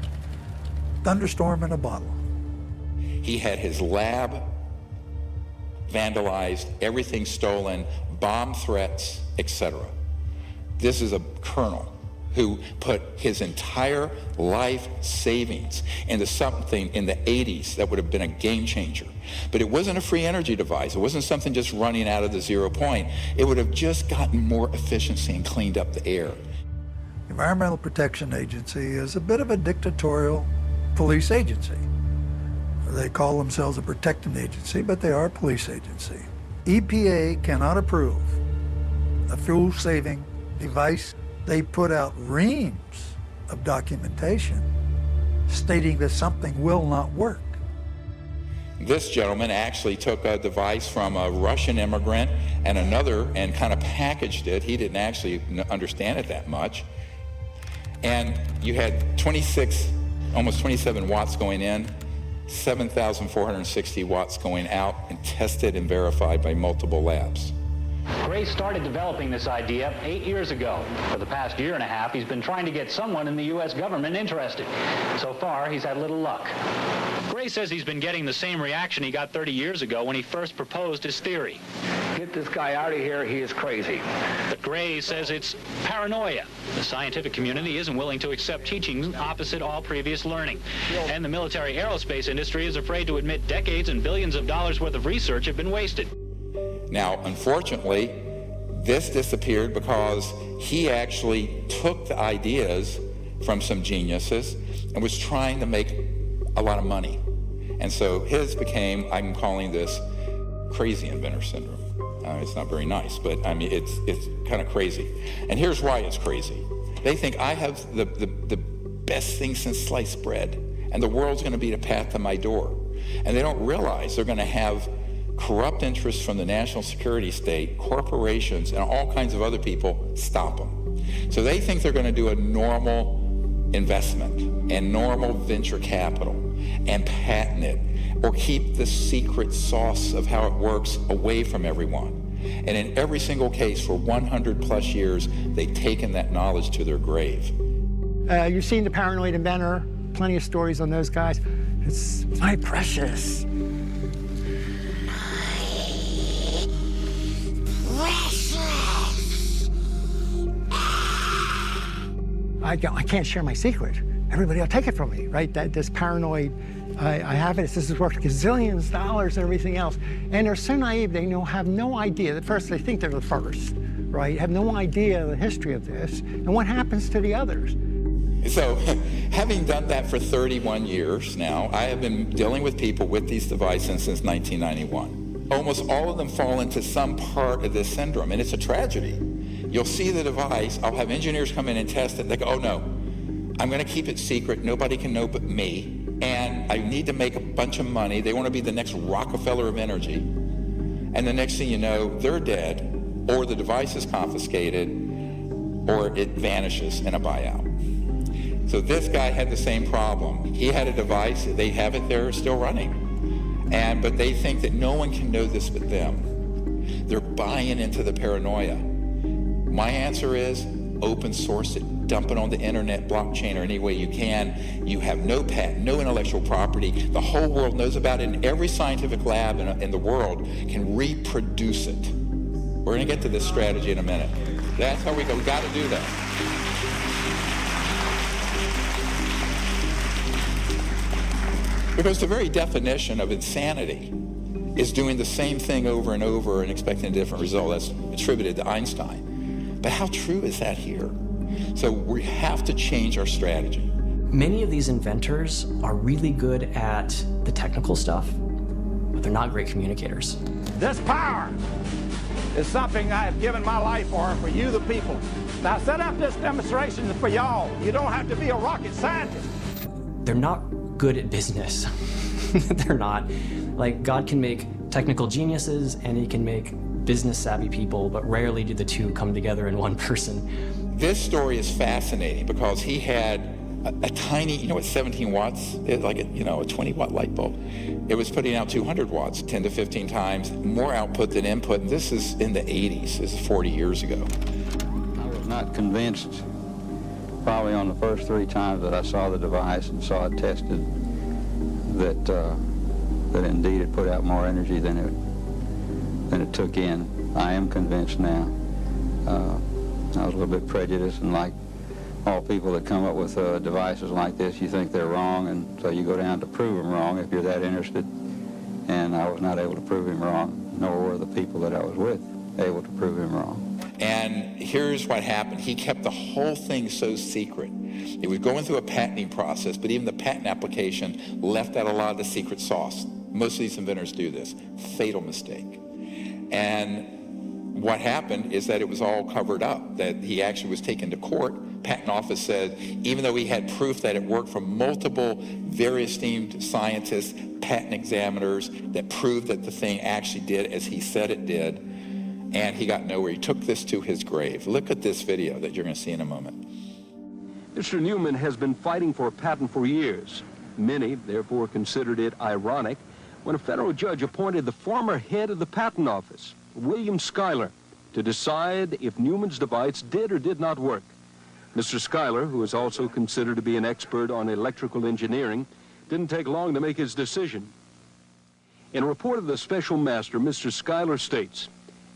I: Thunderstorm in a bottle.
N: He had his lab vandalized, everything stolen, bomb threats, etc. This is a colonel who put his entire life savings into something in the 80s that would have been a game changer. But it wasn't a free energy device. It wasn't something just running out of the 0 point. It would have just gotten more efficiency and cleaned up the air.
I: The Environmental Protection Agency is a bit of a dictatorial police agency. They call themselves a protecting agency, but they are a police agency. EPA cannot approve a fuel-saving device. They put out reams of documentation stating that something will not work.
N: This gentleman actually took a device from a Russian immigrant and another and kind of packaged it. He didn't actually understand it that much. And you had 26, almost 27 watts going in, 7,460 watts going out, and tested and verified by multiple labs.
X: Gray started developing this idea 8 years ago. For the past year and a half, he's been trying to get someone in the U.S. government interested. So far, he's had little luck. Gray says he's been getting the same reaction he got 30 years ago when he first proposed his theory.
O: Get this guy out of here, he is crazy.
X: But Gray says it's paranoia. The scientific community isn't willing to accept teachings opposite all previous learning. And the military aerospace industry is afraid to admit decades and billions of dollars worth of research have been wasted.
N: Now, unfortunately, This disappeared because he actually took the ideas from some geniuses and was trying to make a lot of money. And so his became, I'm calling this crazy inventor syndrome. It's not very nice, but I mean, it's kind of crazy. And here's why it's crazy. They think I have the best thing since sliced bread, and the world's going to be the path to my door. And they don't realize they're going to have corrupt interests from the national security state, corporations, and all kinds of other people stop them. So they think they're going to do a normal investment and normal venture capital and patent it, or keep the secret sauce of how it works away from everyone. And in every single case for 100 plus years, they've taken that knowledge to their grave.
F: You've seen The Paranoid Inventor, plenty of stories on those guys. It's my precious. I can't share my secret. Everybody will take it from me, right? This paranoid, I have it, this is worth gazillions of dollars and everything else. And they're so naive, they have no idea. At first, they think they're the first, right? Have no idea the history of this and what happens to the others.
N: So, having done that for 31 years now, I have been dealing with people with these devices since 1991. Almost all of them fall into some part of this syndrome, and it's a tragedy. You'll see the device, I'll have engineers come in and test it, they go, oh no, I'm gonna keep it secret, nobody can know but me, and I need to make a bunch of money, they wanna be the next Rockefeller of energy, and the next thing you know, they're dead, or the device is confiscated, or it vanishes in a buyout. So this guy had the same problem. He had a device, they have it there still running, but they think that no one can know this but them. They're buying into the paranoia. My answer is open source it, dump it on the internet, blockchain, or any way you can. You have no patent, no intellectual property. The whole world knows about it, and every scientific lab in the world can reproduce it. We're going to get to this strategy in a minute. That's how we go. We got to do that. Because the very definition of insanity is doing the same thing over and over and expecting a different result. That's attributed to Einstein. But how true is that here? So we have to change our strategy.
V: Many of these inventors are really good at the technical stuff, but they're not great communicators.
D: This power is something I have given my life for you the people. Now set up this demonstration for y'all. You don't have to be a rocket scientist.
V: They're not good at business. They're not. Like, God can make technical geniuses and he can make business savvy people, but rarely do the two come together in one person.
N: This story is fascinating because he had a tiny, you know what 17 watts is? Like a 20 watt light bulb. It was putting out 200 watts, 10 to 15 times more output than input. And this is in the 80s, this is 40 years ago.
W: I was not convinced probably on the first 3 times that I saw the device and saw it tested that indeed it put out more energy than it took in. I am convinced now. I was a little bit prejudiced, and like all people that come up with devices like this, you think they're wrong, and so you go down to prove them wrong if you're that interested. And I was not able to prove him wrong, nor were the people that I was with able to prove him wrong.
N: And here's what happened. He kept the whole thing so secret. It was going through a patenting process, but even the patent application left out a lot of the secret sauce. Most of these inventors do this. Fatal mistake. And what happened is that it was all covered up, that he actually was taken to court. Patent office said, even though he had proof that it worked from multiple very esteemed scientists, patent examiners, that proved that the thing actually did as he said it did, and he got nowhere. He took this to his grave. Look at this video that you're going to see in a moment.
J: Mr. Newman has been fighting for a patent for years. Many, therefore, considered it ironic when a federal judge appointed the former head of the patent office, William Schuyler, to decide if Newman's device did or did not work. Mr. Schuyler, who is also considered to be an expert on electrical engineering, didn't take long to make his decision. In a report of the special master, Mr. Schuyler states,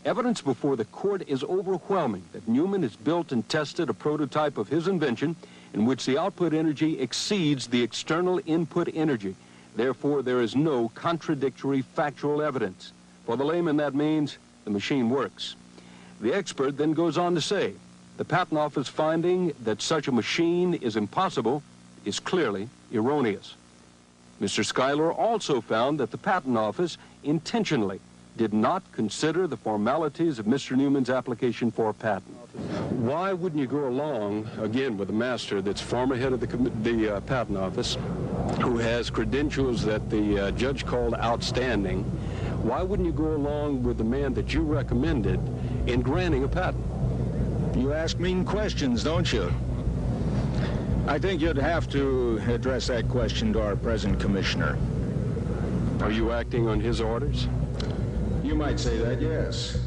J: evidence before the court is overwhelming that Newman has built and tested a prototype of his invention in which the output energy exceeds the external input energy. Therefore, there is no contradictory factual evidence. For the layman, that means the machine works. The expert then goes on to say, the Patent Office finding that such a machine is impossible is clearly erroneous. Mr. Schuyler also found that the Patent Office intentionally did not consider the formalities of Mr. Newman's application for a patent. Why wouldn't you go along, again, with a master that's former head of the Patent Office, who has credentials that the judge called outstanding? Why wouldn't you go along with the man that you recommended in granting a patent?
L: You ask mean questions, don't you? I think you'd have to address that question to our present commissioner.
J: Are you acting on his orders?
L: You might say that, yes.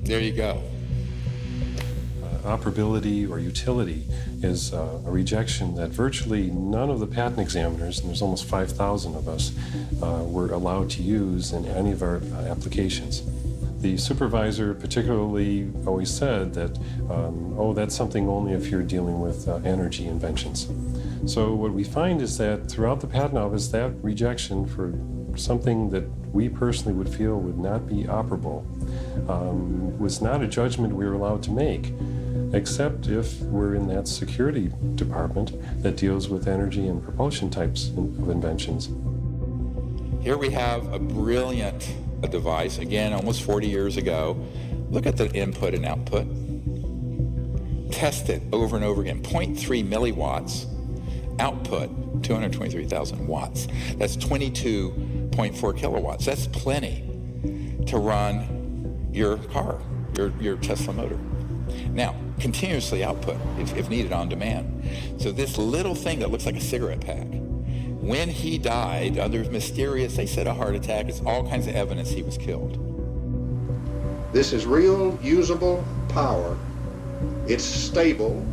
N: There you go.
G: Operability or utility is a rejection that virtually none of the patent examiners, and there's almost 5,000 of us, were allowed to use in any of our applications. The supervisor particularly always said that, oh, that's something only if you're dealing with energy inventions. So what we find is that throughout the Patent Office, that rejection for something that we personally would feel would not be operable was not a judgment we were allowed to make, except if we're in that security department that deals with energy and propulsion types of inventions.
N: Here we have a brilliant device, again, almost 40 years ago. Look at the input and output. Test it over and over again. 0.3 milliwatts. Output, 223,000 watts. That's 22.4 kilowatts. That's plenty to run your car, your Tesla motor. Now, continuously output, if needed on demand. So this little thing that looks like a cigarette pack, when he died, under mysterious, they said a heart attack, it's all kinds of evidence he was killed.
E: This is real, usable power. It's stable.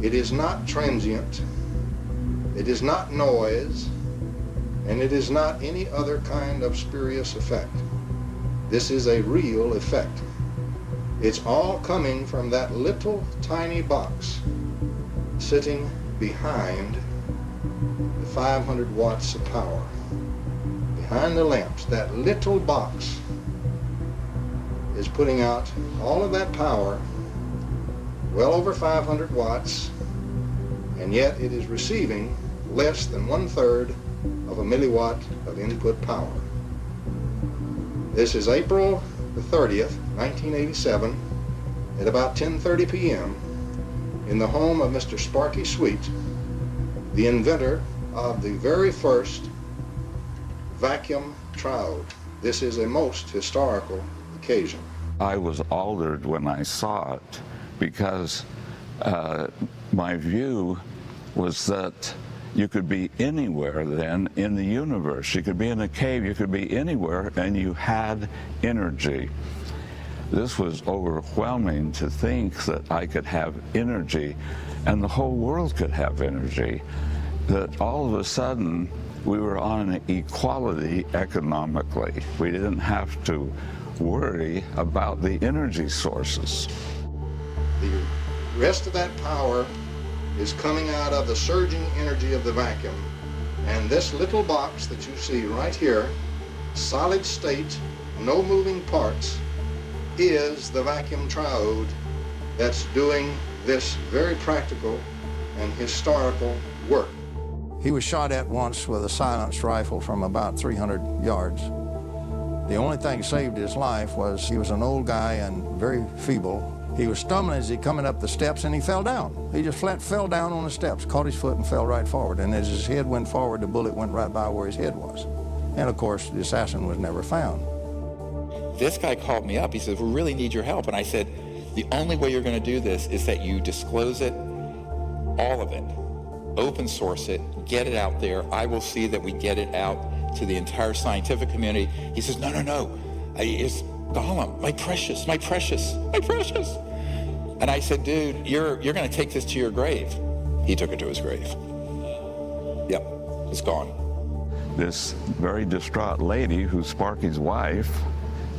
E: It is not transient. It is not noise. And it is not any other kind of spurious effect. This is a real effect. It's all coming from that little tiny box sitting behind the 500 watts of power. Behind the lamps, that little box is putting out all of that power, well over 500 watts, and yet it is receiving less than 1/3 of a milliwatt of input power. This is April the 30th, 1987, at about 10:30 p.m. in the home of Mr. Sparky Sweet, the inventor of the very first vacuum triode. This is a most historical occasion.
M: I was altered when I saw it because my view was that you could be anywhere then in the universe. You could be in a cave, you could be anywhere, and you had energy. This was overwhelming to think that I could have energy and the whole world could have energy. That all of a sudden we were on an equality economically. We didn't have to worry about the energy sources.
E: The rest of that power is coming out of the surging energy of the vacuum. And this little box that you see right here, solid state, no moving parts, is the vacuum triode that's doing this very practical and historical work. He was shot at once with a silenced rifle from about 300 yards. The only thing saved his life was he was an old guy and very feeble. He was stumbling as he coming up the steps and he fell down. He just flat fell down on the steps, caught his foot and fell right forward. And as his head went forward, the bullet went right by where his head was. And of course, the assassin was never found.
N: This guy called me up. He said, we really need your help. And I said, the only way you're going to do this is that you disclose it, all of it. Open source it, get it out there. I will see that we get it out to the entire scientific community. He says, no. It's Gollum, my precious. And I said, dude, you're going to take this to your grave. He took it to his grave. Yep, it's gone.
M: This very distraught lady, who's Sparky's wife,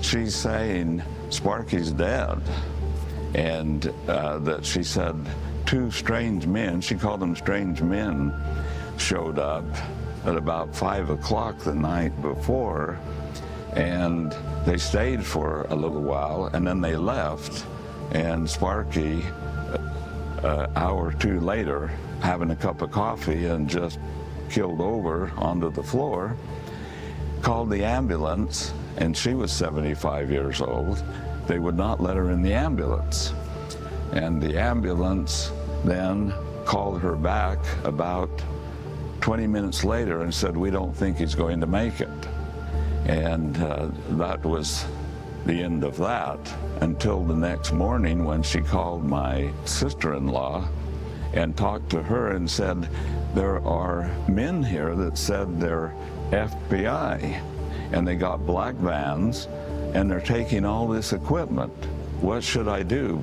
M: she's saying Sparky's dead. And that she said 2 strange men, she called them strange men, showed up at about 5 o'clock the night before And they stayed for a little while, and then they left. And Sparky, an hour or two later, having a cup of coffee and just killed over onto the floor, called the ambulance, and she was 75 years old. They would not let her in the ambulance. And the ambulance then called her back about 20 minutes later and said, "We don't think he's going to make it." And that was the end of that until the next morning when she called my sister-in-law and talked to her and said, "There are men here that said they're FBI, and they got black vans, and they're taking all this equipment. What should I do?"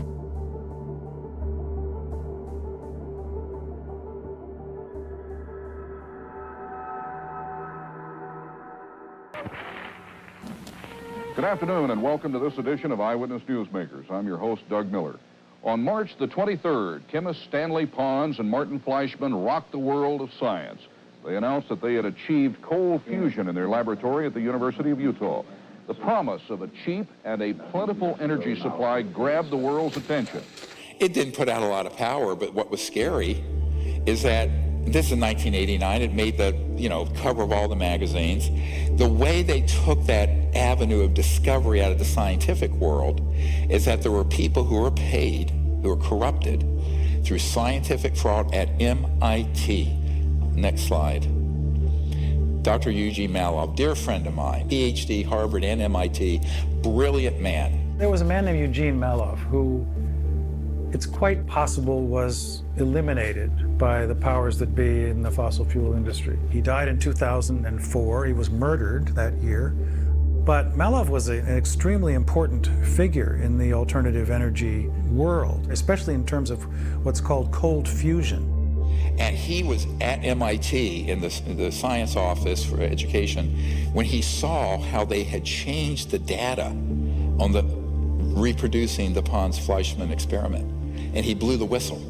K: Good afternoon and welcome to this edition of Eyewitness Newsmakers. I'm your host, Doug Miller. On March the 23rd, chemists Stanley Pons and Martin Fleischmann rocked the world of science. They announced that they had achieved cold fusion in their laboratory at the University of Utah. The promise of a cheap and a plentiful energy supply grabbed the world's attention.
N: It didn't put out a lot of power, but what was scary is that this is 1989. It made the, cover of all the magazines. The way they took that avenue of discovery out of the scientific world is that there were people who were paid, who were corrupted through scientific fraud at MIT. Next slide. Dr. Eugene Maloff, dear friend of mine, PhD, Harvard and MIT, brilliant man.
R: There was a man named Eugene Maloff who it's quite possible was eliminated by the powers that be in the fossil fuel industry. He died in 2004. He was murdered that year. But Maloff was an extremely important figure in the alternative energy world, especially in terms of what's called cold fusion.
N: And he was at MIT in the science office for education when he saw how they had changed the data on the reproducing the Pons-Fleischmann experiment. And he blew the whistle.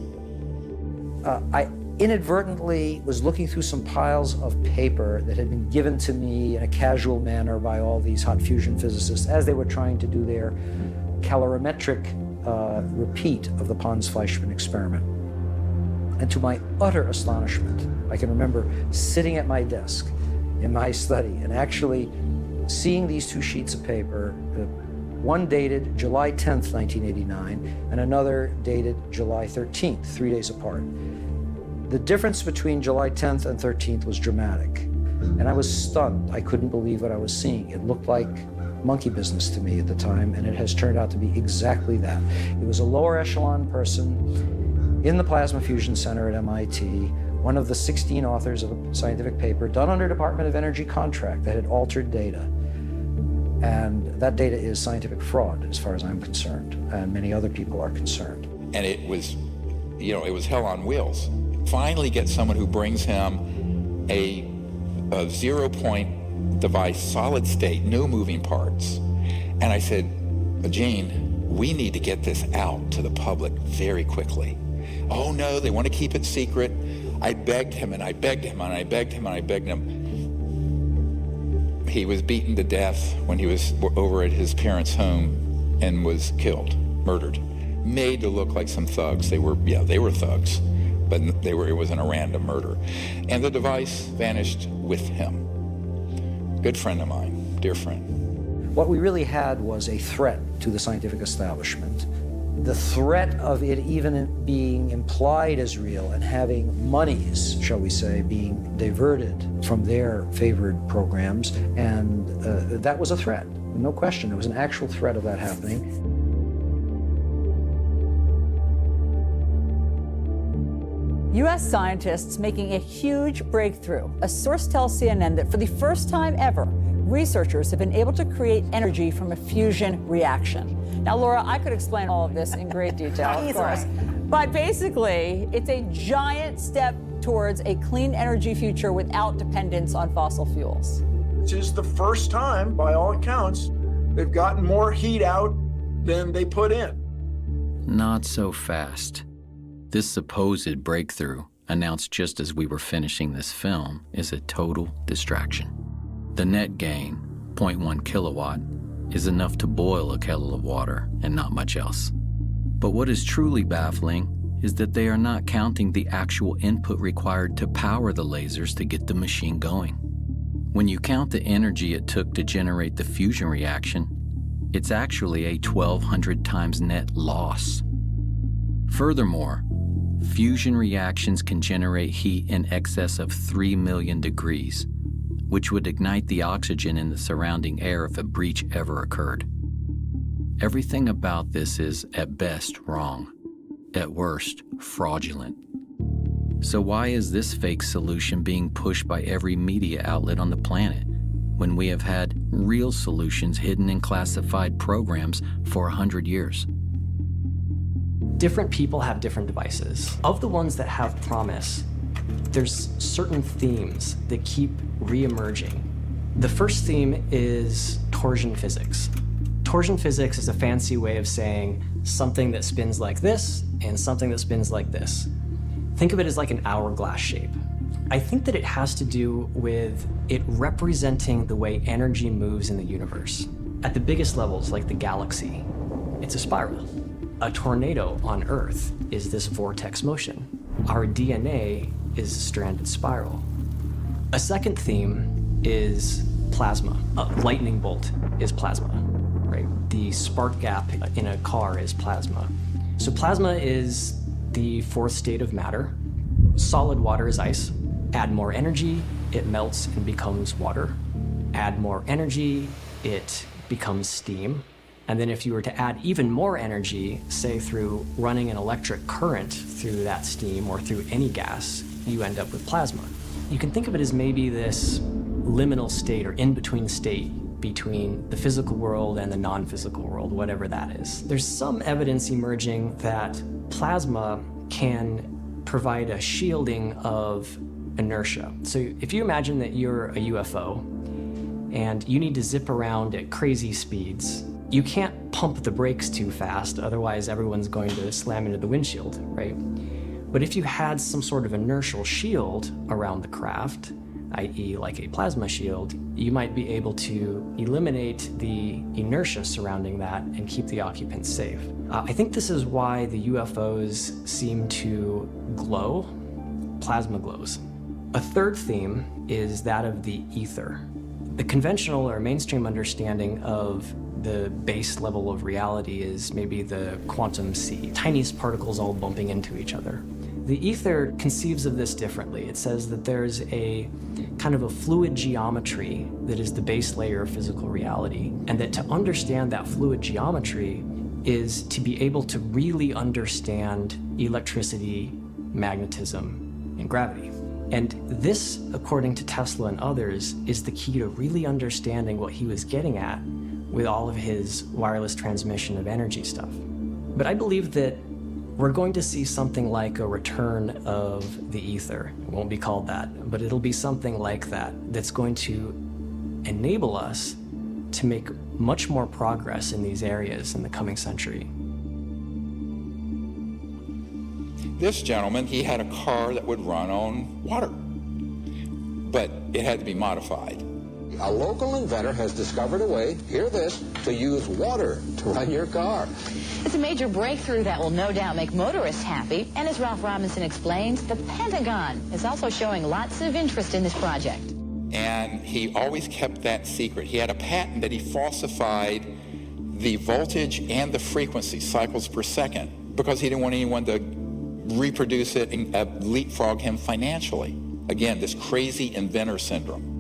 P: I inadvertently was looking through some piles of paper that had been given to me in a casual manner by all these hot fusion physicists as they were trying to do their calorimetric repeat of the Pons-Fleischmann experiment. And to my utter astonishment, I can remember sitting at my desk in my study and actually seeing these two sheets of paper, one dated July 10th, 1989, and another dated July 13th, 3 days apart. The difference between July 10th and 13th was dramatic, and I was stunned. I couldn't believe what I was seeing. It looked like monkey business to me at the time, and it has turned out to be exactly that. It was a lower echelon person in the Plasma Fusion Center at MIT, one of the 16 authors of a scientific paper done under Department of Energy contract that had altered data. And that data is scientific fraud, as far as I'm concerned, and many other people are concerned.
N: And it was, it was hell on wheels. Finally get someone who brings him a 0-point device, solid state, no moving parts. And I said, Gene, we need to get this out to the public very quickly. Oh no, they want to keep it secret. I begged him and I begged him and I begged him and I begged him. He was beaten to death when he was over at his parents' home and was killed, murdered. Made to look like some thugs. They were thugs, but it wasn't a random murder. And the device vanished with him. Good friend of mine, dear friend.
P: What we really had was a threat to the scientific establishment. The threat of it even being implied as real and having monies, shall we say, being diverted from their favored programs, and that was a threat. No question, there was an actual threat of that happening.
Q: U.S. scientists making a huge breakthrough. A source tells CNN that for the first time ever, researchers have been able to create energy from a fusion reaction. Now, Laura, I could explain all of this in great detail, of course. But basically, it's a giant step towards a clean energy future without dependence on fossil fuels.
T: This is the first time, by all accounts, they've gotten more heat out than they put in.
Y: Not so fast. This supposed breakthrough, announced just as we were finishing this film, is a total distraction. The net gain, 0.1 kilowatt, is enough to boil a kettle of water and not much else. But what is truly baffling is that they are not counting the actual input required to power the lasers to get the machine going. When you count the energy it took to generate the fusion reaction, it's actually a 1,200 times net loss. Furthermore, fusion reactions can generate heat in excess of 3 million degrees, which would ignite the oxygen in the surrounding air if a breach ever occurred. Everything about this is, at best, wrong. At worst, fraudulent. So why is this fake solution being pushed by every media outlet on the planet when we have had real solutions hidden in classified programs for 100 years?
V: Different people have different devices. Of the ones that have promise, there's certain themes that keep re-emerging. The first theme is torsion physics. Torsion physics is a fancy way of saying something that spins like this and something that spins like this. Think of it as like an hourglass shape. I think that it has to do with it representing the way energy moves in the universe. At the biggest levels, like the galaxy, it's a spiral. A tornado on Earth is this vortex motion. Our DNA is a stranded spiral. A second theme is plasma. A lightning bolt is plasma, right? The spark gap in a car is plasma. So plasma is the fourth state of matter. Solid water is ice. Add more energy, it melts and becomes water. Add more energy, it becomes steam. And then if you were to add even more energy, say through running an electric current through that steam or through any gas, you end up with plasma. You can think of it as maybe this liminal state or in-between state between the physical world and the non-physical world, whatever that is. There's some evidence emerging that plasma can provide a shielding of inertia. So if you imagine that you're a UFO and you need to zip around at crazy speeds, you can't pump the brakes too fast, otherwise everyone's going to slam into the windshield, right? But if you had some sort of inertial shield around the craft, i.e. like a plasma shield, you might be able to eliminate the inertia surrounding that and keep the occupants safe. I think this is why the UFOs seem to glow. Plasma glows. A third theme is that of the ether. The conventional or mainstream understanding of the base level of reality is maybe the quantum sea, tiniest particles all bumping into each other. The ether conceives of this differently. It says that there's a kind of a fluid geometry that is the base layer of physical reality, and that to understand that fluid geometry is to be able to really understand electricity, magnetism, and gravity. And this, according to Tesla and others, is the key to really understanding what he was getting at with all of his wireless transmission of energy stuff. But I believe that we're going to see something like a return of the ether. It won't be called that, but it'll be something like that that's going to enable us to make much more progress in these areas in the coming century.
N: This gentleman, he had a car that would run on water, but it had to be modified.
A: A local inventor has discovered a way, hear this, to use water to run your car.
B: It's a major breakthrough that will no doubt make motorists happy. And as Ralph Robinson explains, the Pentagon is also showing lots of interest in this project.
N: And he always kept that secret. He had a patent that he falsified the voltage and the frequency, cycles per second, because he didn't want anyone to reproduce it and leapfrog him financially. Again, this crazy inventor syndrome.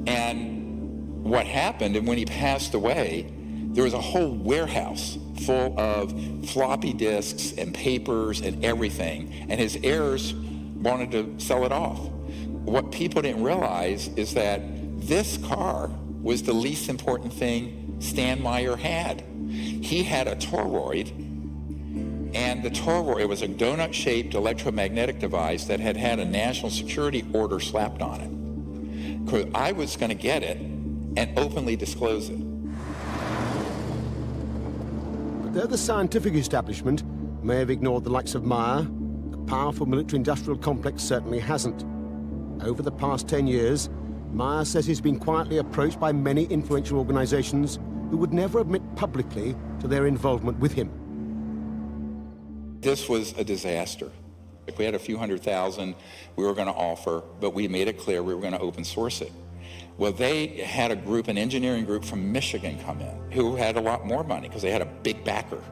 N: And what happened, and when he passed away, there was a whole warehouse full of floppy disks and papers and everything, and his heirs wanted to sell it off. What people didn't realize is that this car was the least important thing Stan Meyer had. He had a toroid, and the toroid was a donut-shaped electromagnetic device that had had a national security order slapped on it. Because I was going to get it and openly disclose it.
C: Though the scientific establishment may have ignored the likes of Meyer, the powerful military-industrial complex certainly hasn't. Over the past 10 years, Meyer says he's been quietly approached by many influential organizations who would never admit publicly to their involvement with him.
N: This was a disaster. If we had a few $100,000 we were going to offer, but we made it clear we were going to open source it. Well, they had a group, an engineering group from Michigan come in who had a lot more money because they had a big backer.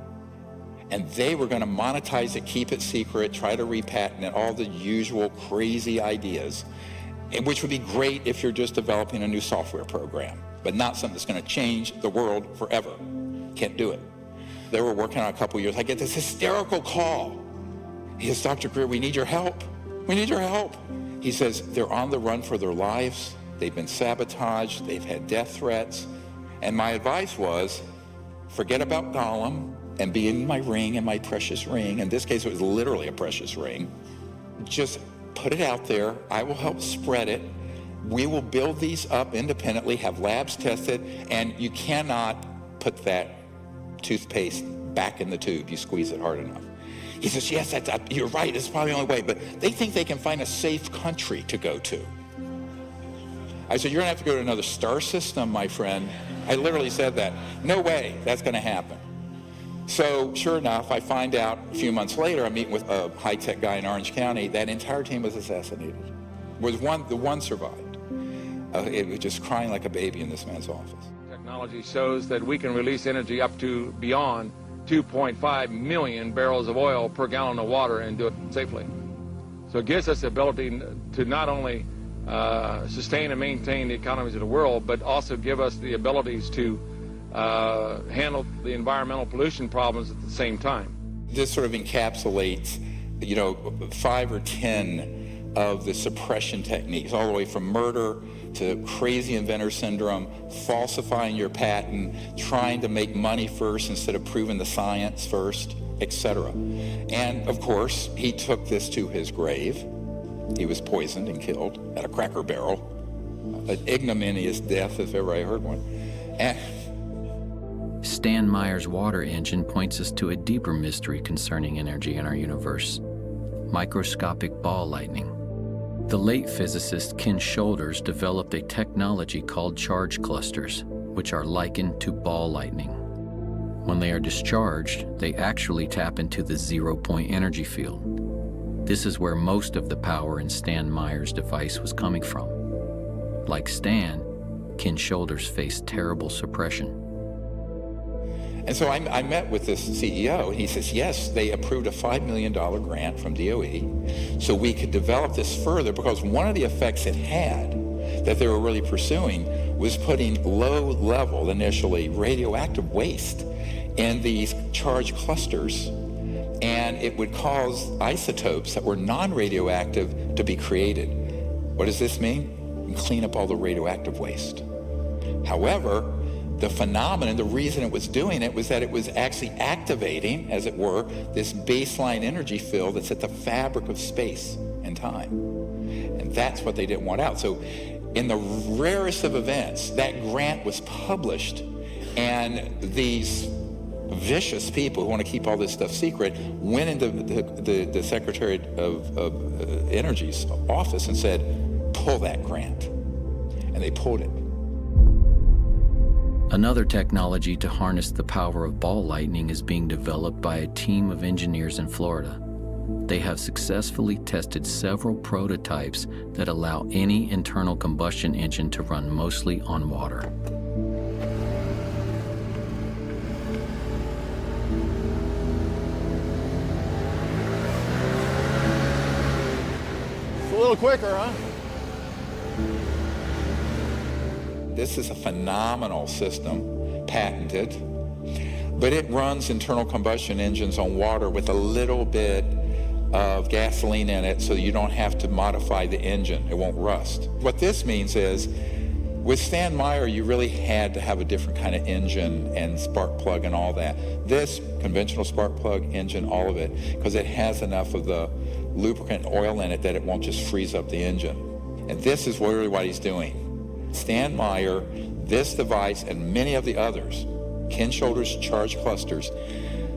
N: And they were going to monetize it, keep it secret, try to repatent it, all the usual crazy ideas, which would be great if you're just developing a new software program, but not something that's going to change the world forever. Can't do it. They were working on a couple years. I get this hysterical call. He says, Dr. Greer, we need your help. We need your help. He says, they're on the run for their lives. They've been sabotaged. They've had death threats. And my advice was, forget about Gollum and be in my ring, in my precious ring. In this case, it was literally a precious ring. Just put it out there. I will help spread it. We will build these up independently, have labs tested, and you cannot put that toothpaste back in the tube. You squeeze it hard enough. He says, yes, you're right. It's probably the only way. But they think they can find a safe country to go to. I said, you're going to have to go to another star system, my friend. I literally said that. No way that's going to happen. So sure enough, I find out a few months later, I'm meeting with a high-tech guy in Orange County. That entire team was assassinated. The one survived. It was just crying like a baby in this man's office.
H: Technology shows that we can release energy up to beyond 2.5 million barrels of oil per gallon of water and do it safely. So it gives us the ability to not only sustain and maintain the economies of the world, but also give us the abilities to handle the environmental pollution problems at the same time.
N: This sort of encapsulates, 5 or 10 of the suppression techniques, all the way from murder to crazy inventor syndrome, falsifying your patent, trying to make money first instead of proving the science first, etc. And of course, he took this to his grave. He was poisoned and killed at a Cracker Barrel. An ignominious death, if ever I heard one.
Y: Stan Meyer's water engine points us to a deeper mystery concerning energy in our universe: microscopic ball lightning. The late physicist Ken Shoulders developed a technology called charge clusters, which are likened to ball lightning. When they are discharged, they actually tap into the zero-point energy field. This is where most of the power in Stan Meyer's device was coming from. Like Stan, Ken Shoulders faced terrible suppression.
N: And so I met with this CEO, and he says, yes, they approved a $5 million grant from DOE so we could develop this further, because one of the effects it had that they were really pursuing was putting low-level, initially, radioactive waste in these charge clusters, and it would cause isotopes that were non-radioactive to be created. What does this mean? You can clean up all the radioactive waste. However, the phenomenon, the reason it was doing it was that it was actually activating, as it were, this baseline energy field that's at the fabric of space and time. And that's what they didn't want out. So in the rarest of events, that grant was published, and these vicious people who want to keep all this stuff secret went into the Secretary of Energy's office and said, pull that grant. And they pulled it.
Y: Another technology to harness the power of ball lightning is being developed by a team of engineers in Florida. They have successfully tested several prototypes that allow any internal combustion engine to run mostly on water.
I: It's a little quicker, huh?
N: This is a phenomenal system, patented, but it runs internal combustion engines on water with a little bit of gasoline in it so you don't have to modify the engine. It won't rust. What this means is, with Stan Meyer, you really had to have a different kind of engine and spark plug and all that. This conventional spark plug engine, all of it, because it has enough of the lubricant oil in it that it won't just freeze up the engine. And this is really what he's doing. Stan Meyer, this device, and many of the others, Ken Shoulders charge clusters,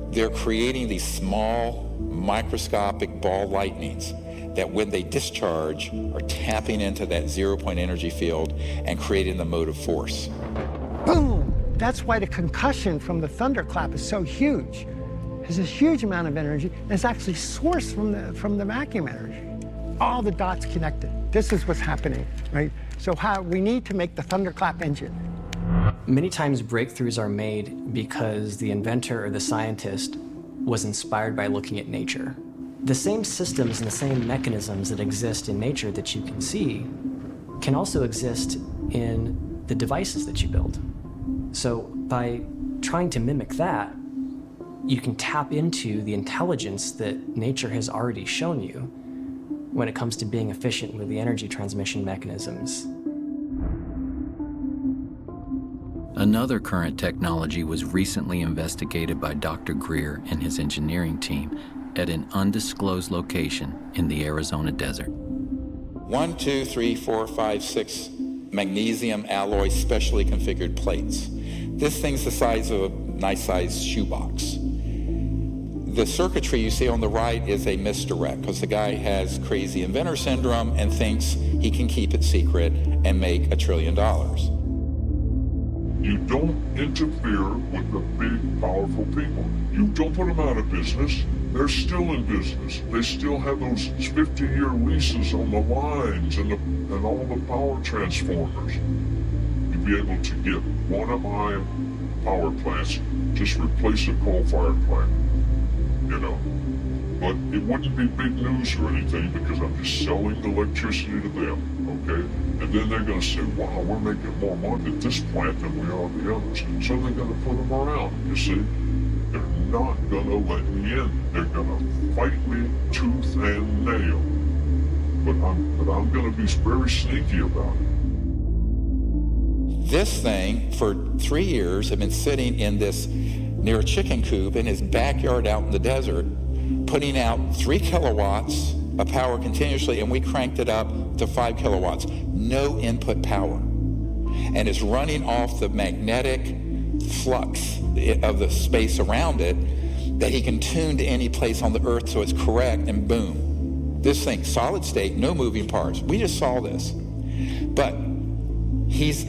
N: they're creating these small microscopic ball lightnings that when they discharge are tapping into that zero-point energy field and creating the motive force.
F: Boom! That's why the concussion from the thunderclap is so huge. There's a huge amount of energy, and it's actually sourced from the vacuum energy. All the dots connected. This is what's happening, right? So we need to make the thunderclap engine.
V: Many times breakthroughs are made because the inventor or the scientist was inspired by looking at nature. The same systems and the same mechanisms that exist in nature that you can see can also exist in the devices that you build. So by trying to mimic that, you can tap into the intelligence that nature has already shown you when it comes to being efficient with the energy transmission mechanisms.
Y: Another current technology was recently investigated by Dr. Greer and his engineering team at an undisclosed location in the Arizona desert.
N: 1, 2, 3, 4, 5, 6 magnesium alloy specially configured plates. This thing's the size of a nice-sized shoebox. The circuitry you see on the right is a misdirect because the guy has crazy inventor syndrome and thinks he can keep it secret and make $1 trillion.
I: You don't interfere with the big, powerful people. You don't put them out of business. They're still in business. They still have those 50-year leases on the lines and all the power transformers. You'd be able to get one of my power plants, just replace a coal-fired plant, you know. But it wouldn't be big news or anything because I'm just selling the electricity to them, okay? And then they're going to say, wow, we're making more money at this plant than we are the others. So they're going to put them around, you see? They're not going to let me in. They're going to fight me tooth and nail. But I'm going to be very sneaky about it.
N: This thing, for 3 years, had been sitting in this, near a chicken coop in his backyard out in the desert, putting out 3 kilowatts of power continuously, and we cranked it up to 5 kilowatts. No input power. And it's running off the magnetic flux of the space around it that he can tune to any place on the earth so it's correct, and boom. This thing, solid state, no moving parts. We just saw this. But he's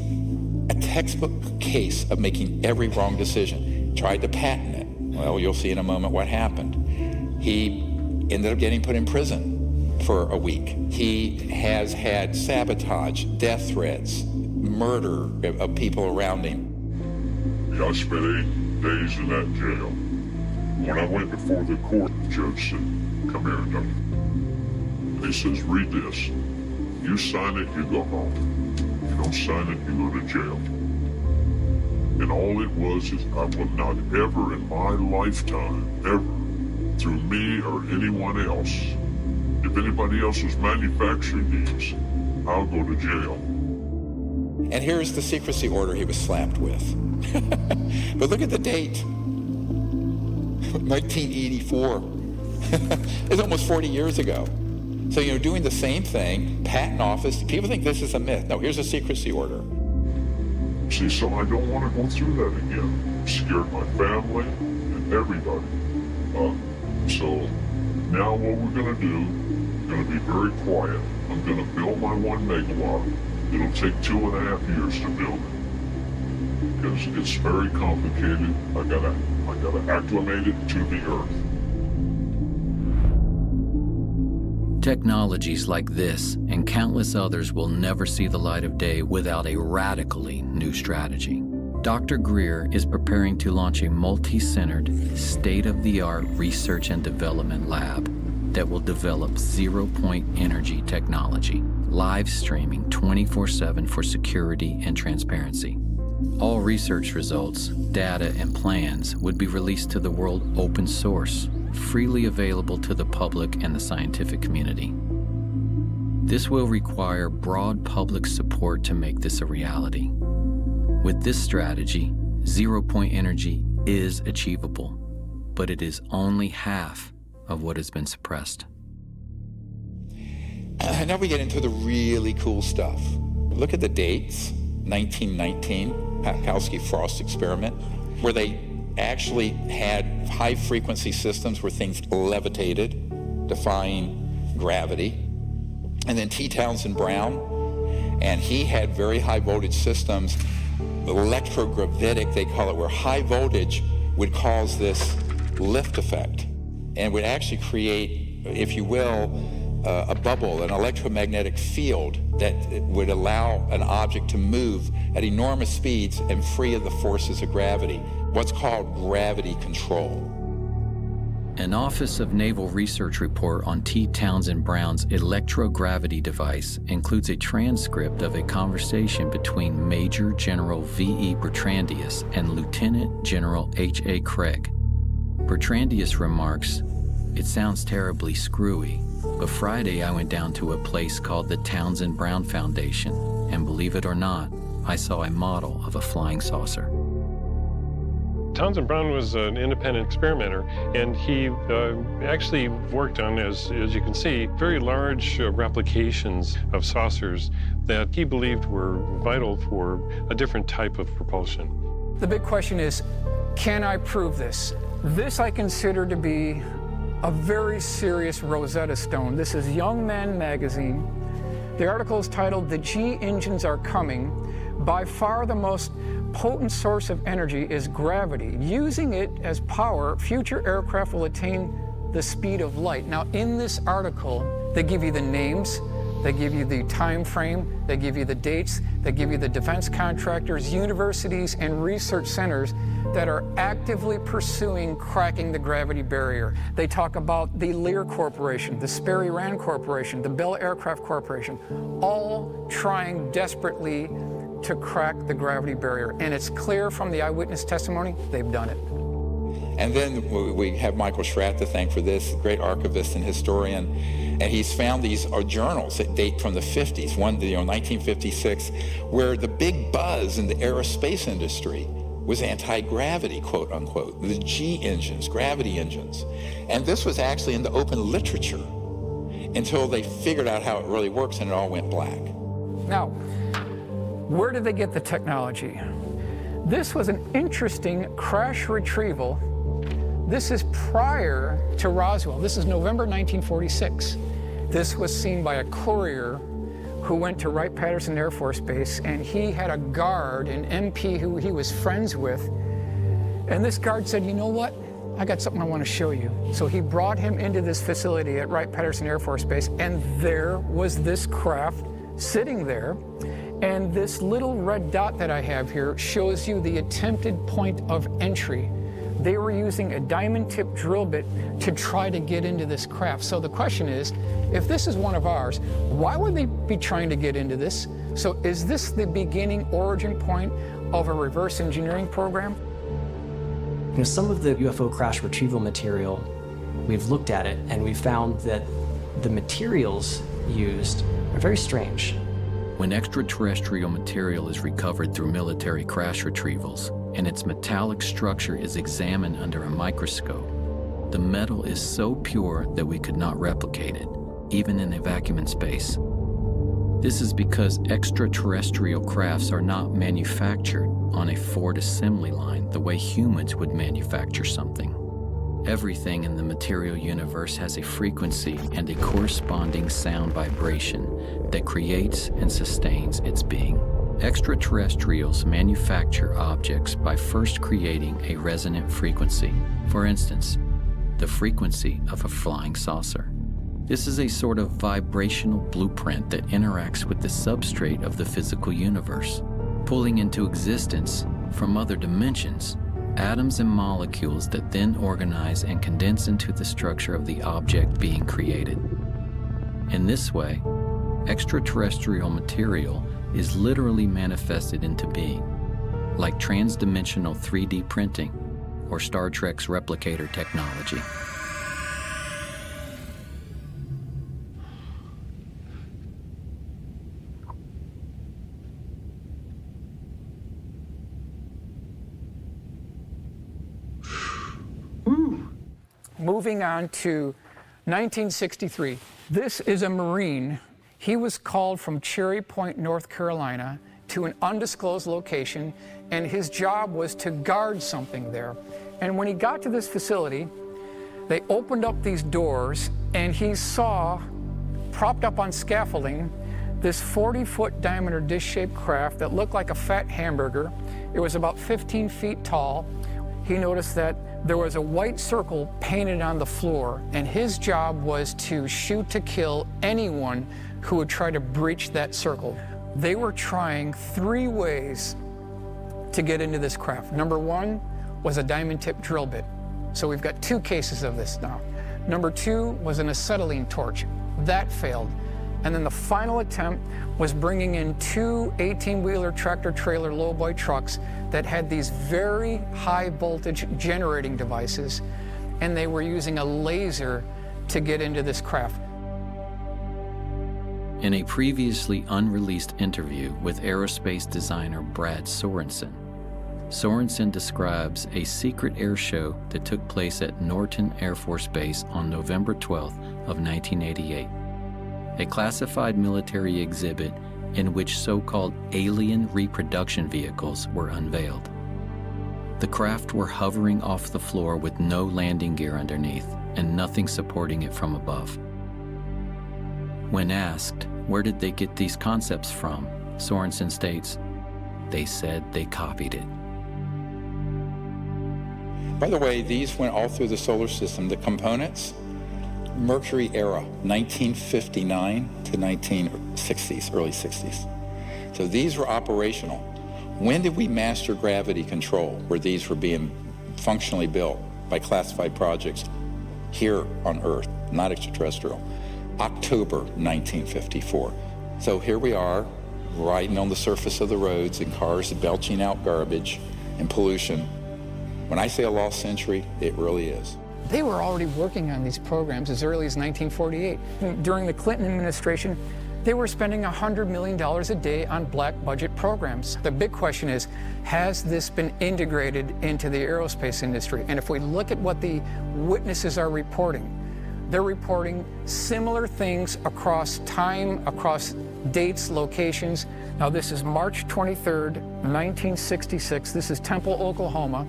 N: a textbook case of making every wrong decision. Tried to patent it. Well, you'll see in a moment what happened. He ended up getting put in prison for a week. He has had sabotage, death threats, murder of people around him.
I: I spent 8 days in that jail. When I went before the court, the judge said, come here, Doug. He says, read this. You sign it, you go home. You don't sign it, you go to jail. And all it was is I will not ever in my lifetime, ever, through me or anyone else, if anybody else was manufacturing these, I'll go to jail.
N: And here's the secrecy order he was slapped with. But look at the date. 1984. It's almost 40 years ago. So, you know, doing the same thing, patent office, people think this is a myth. No, here's a secrecy order.
I: See, so I don't want to go through that again. I'm scared my family and everybody. So now what we're going to do, we're going to be very quiet. I'm going to build my 1 megawatt. It'll take 2.5 years to build it because it's very complicated. I gotta acclimate it to the earth.
Y: Technologies like this and countless others will never see the light of day without a radically new strategy. Dr. Greer is preparing to launch a multi-centered, state-of-the-art research and development lab that will develop zero-point energy technology, live streaming 24/7 for security and transparency. All research results, data, and plans would be released to the world open source, freely available to the public and the scientific community. This will require broad public support to make this a reality. With this strategy, zero-point energy is achievable, but it is only half of what has been suppressed.
N: Now we get into the really cool stuff. Look at the dates. 1919, Kapowski-Frost experiment, where they actually had high-frequency systems where things levitated, defying gravity. And then T. Townsend Brown, and he had very high voltage systems, electrogravitic they call it, where high voltage would cause this lift effect and would actually create, if you will, a bubble, an electromagnetic field that would allow an object to move at enormous speeds and free of the forces of gravity, what's called gravity control.
Y: An Office of Naval Research report on T. Townsend Brown's electrogravity device includes a transcript of a conversation between Major General V.E. Bertrandius and Lieutenant General H.A. Craig. Bertrandius remarks, "It sounds terribly screwy, but Friday I went down to a place called the Townsend Brown Foundation, and believe it or not, I saw a model of a flying saucer."
G: Townsend Brown was an independent experimenter, and he actually worked on, as you can see, very large replications of saucers that he believed were vital for a different type of propulsion.
D: The big question is, can I prove this? This I consider to be a very serious Rosetta Stone. This is Young Man magazine. The article is titled, "The G Engines Are Coming." By far the most potent source of energy is gravity. Using it as power, future aircraft will attain the speed of light. Now, in this article, they give you the names, they give you the time frame, they give you the dates, they give you the defense contractors, universities, and research centers that are actively pursuing cracking the gravity barrier. They talk about the Lear Corporation, the Sperry Rand Corporation, the Bell Aircraft Corporation, all trying desperately to crack the gravity barrier. And it's clear from the eyewitness testimony, they've done it.
N: And then we have Michael Schratt to thank for this, great archivist and historian. And he's found these journals that date from the 50s, one, 1956, where the big buzz in the aerospace industry was anti-gravity, quote unquote, the G engines, gravity engines. And this was actually in the open literature until they figured out how it really works, and it all went black.
D: Now, where did they get the technology? This was an interesting crash retrieval. This is prior to Roswell. This is November 1946. This was seen by a courier who went to Wright-Patterson Air Force Base, and he had a guard, an MP who he was friends with. And this guard said, "You know what? I got something I want to show you." So he brought him into this facility at Wright-Patterson Air Force Base, and there was this craft sitting there. And this little red dot that I have here shows you the attempted point of entry. They were using a diamond tip drill bit to try to get into this craft. So the question is, if this is one of ours, why would they be trying to get into this? So is this the beginning origin point of a reverse engineering program?
V: You know, some of the UFO crash retrieval material, we've looked at it and we found that the materials used are very strange.
Y: When extraterrestrial material is recovered through military crash retrievals and its metallic structure is examined under a microscope, the metal is so pure that we could not replicate it, even in a vacuum in space. This is because extraterrestrial crafts are not manufactured on a Ford assembly line the way humans would manufacture something. Everything in the material universe has a frequency and a corresponding sound vibration that creates and sustains its being. Extraterrestrials manufacture objects by first creating a resonant frequency. For instance, the frequency of a flying saucer. This is a sort of vibrational blueprint that interacts with the substrate of the physical universe, pulling into existence from other dimensions atoms and molecules that then organize and condense into the structure of the object being created. In this way, extraterrestrial material is literally manifested into being, like transdimensional 3D printing or Star Trek's replicator technology.
D: Moving on to 1963. This is a Marine. He was called from Cherry Point, North Carolina, to an undisclosed location, and his job was to guard something there. And when he got to this facility, they opened up these doors, and he saw propped up on scaffolding this 40-foot diameter dish-shaped craft that looked like a fat hamburger. It was about 15 feet tall. He noticed that there was a white circle painted on the floor, and his job was to shoot to kill anyone who would try to breach that circle. They were trying 3 ways to get into this craft. Number 1 was a diamond tip drill bit. So we've got 2 cases of this now. Number 2 was an acetylene torch. That failed. And then the final attempt was bringing in 2 18-wheeler tractor-trailer lowboy trucks that had these very high-voltage generating devices, and they were using a laser to get into this craft.
Y: In a previously unreleased interview with aerospace designer Brad Sorensen, Sorensen describes a secret air show that took place at Norton Air Force Base on November 12th of 1988, a classified military exhibit in which so-called alien reproduction vehicles were unveiled. The craft were hovering off the floor with no landing gear underneath and nothing supporting it from above. When asked, where did they get these concepts from, Sorensen states, they said they copied it.
N: By the way, these went all through the solar system. The components, Mercury era, 1959 to 1960s, early 60s. So these were operational. When did we master gravity control, where these were being functionally built by classified projects here on Earth, not extraterrestrial? October 1954. So here we are, riding on the surface of the roads in cars belching out garbage and pollution. When I say a lost century, it really is.
D: They were already working on these programs as early as 1948. During the Clinton administration, they were spending $100 million a day on black budget programs. The big question is, has this been integrated into the aerospace industry? And if we look at what the witnesses are reporting, they're reporting similar things across time, across dates, locations. Now this is March 23rd, 1966. This is Temple, Oklahoma.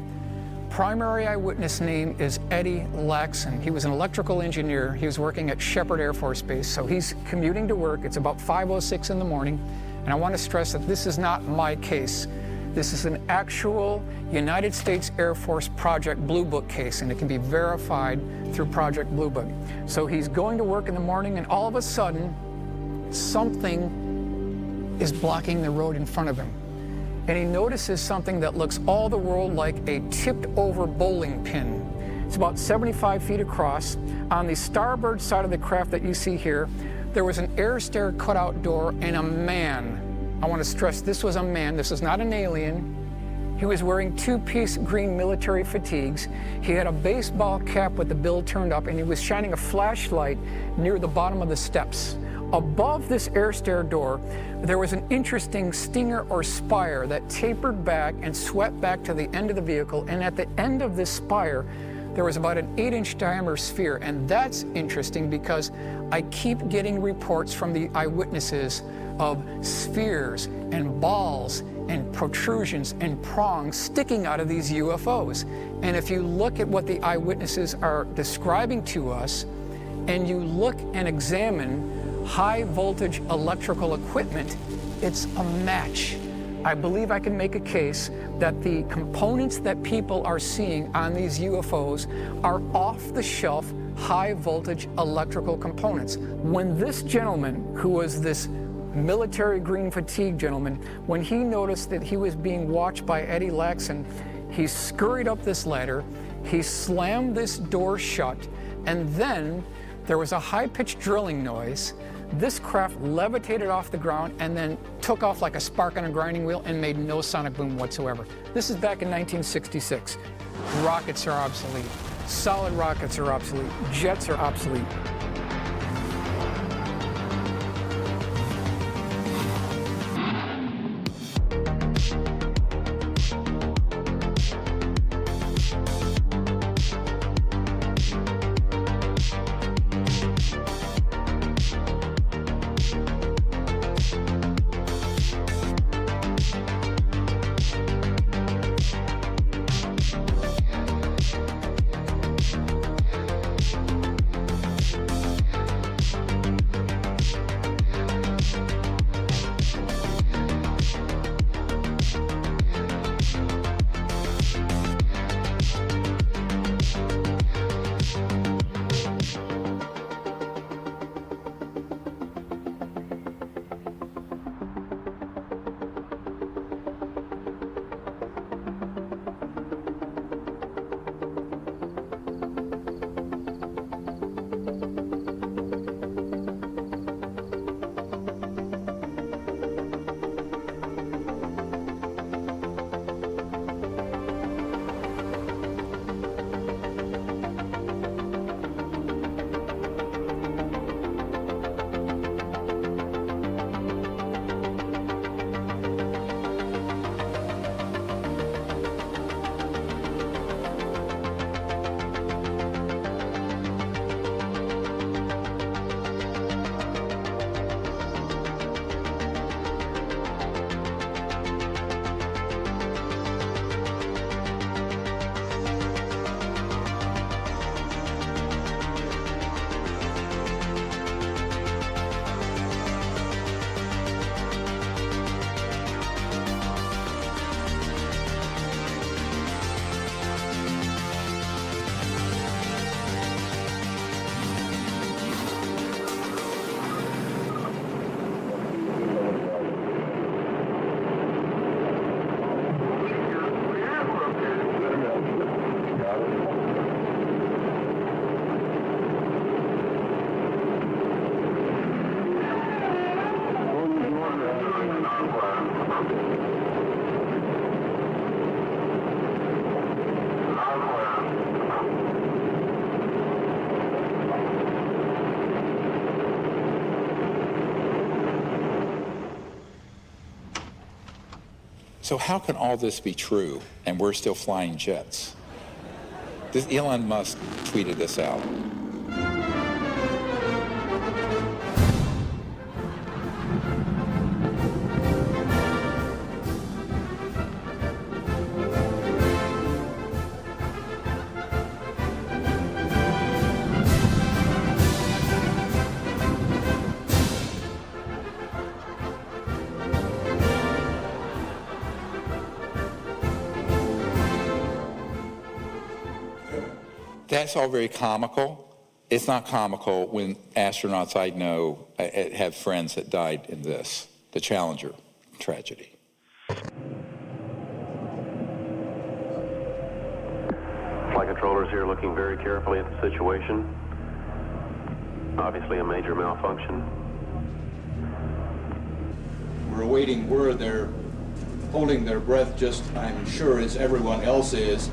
D: Primary eyewitness name is Eddie Laxon. He was an electrical engineer. He was working at Sheppard Air Force Base, so he's commuting to work. It's about 5:06 in the morning, and I want to stress that this is not my case. This is an actual United States Air Force Project Blue Book case, and it can be verified through Project Blue Book. So he's going to work in the morning, and all of a sudden, something is blocking the road in front of him. And he notices something that looks all the world like a tipped-over bowling pin. It's about 75 feet across. On the starboard side of the craft that you see here, there was an air stair cutout door and a man. I want to stress this was a man. This is not an alien. He was wearing 2-piece green military fatigues. He had a baseball cap with the bill turned up, and he was shining a flashlight near the bottom of the steps. Above this air stair door, there was an interesting stinger or spire that tapered back and swept back to the end of the vehicle, and at the end of this spire, there was about an 8-inch diameter sphere. And that's interesting because I keep getting reports from the eyewitnesses of spheres and balls and protrusions and prongs sticking out of these UFOs. And if you look at what the eyewitnesses are describing to us, and you look and examine high voltage electrical equipment, it's a match. I believe I can make a case that the components that people are seeing on these UFOs are off-the-shelf high voltage electrical components. When this gentleman, who was this military green fatigue gentleman, when he noticed that he was being watched by Eddie Laxon, he scurried up this ladder, he slammed this door shut, and then there was a high-pitched drilling noise. This craft levitated off the ground and then took off like a spark on a grinding wheel and made no sonic boom whatsoever. This is back in 1966. Rockets are obsolete. Solid rockets are obsolete. Jets are obsolete.
N: So how can all this be true and we're still flying jets? This Elon Musk tweeted this out. That's all very comical. It's not comical when astronauts I know have friends that died in this, the Challenger tragedy.
O: Flight controllers here looking very carefully at the situation. Obviously a major malfunction.
S: We're awaiting word. They're holding their breath, just, I'm sure, as everyone else is.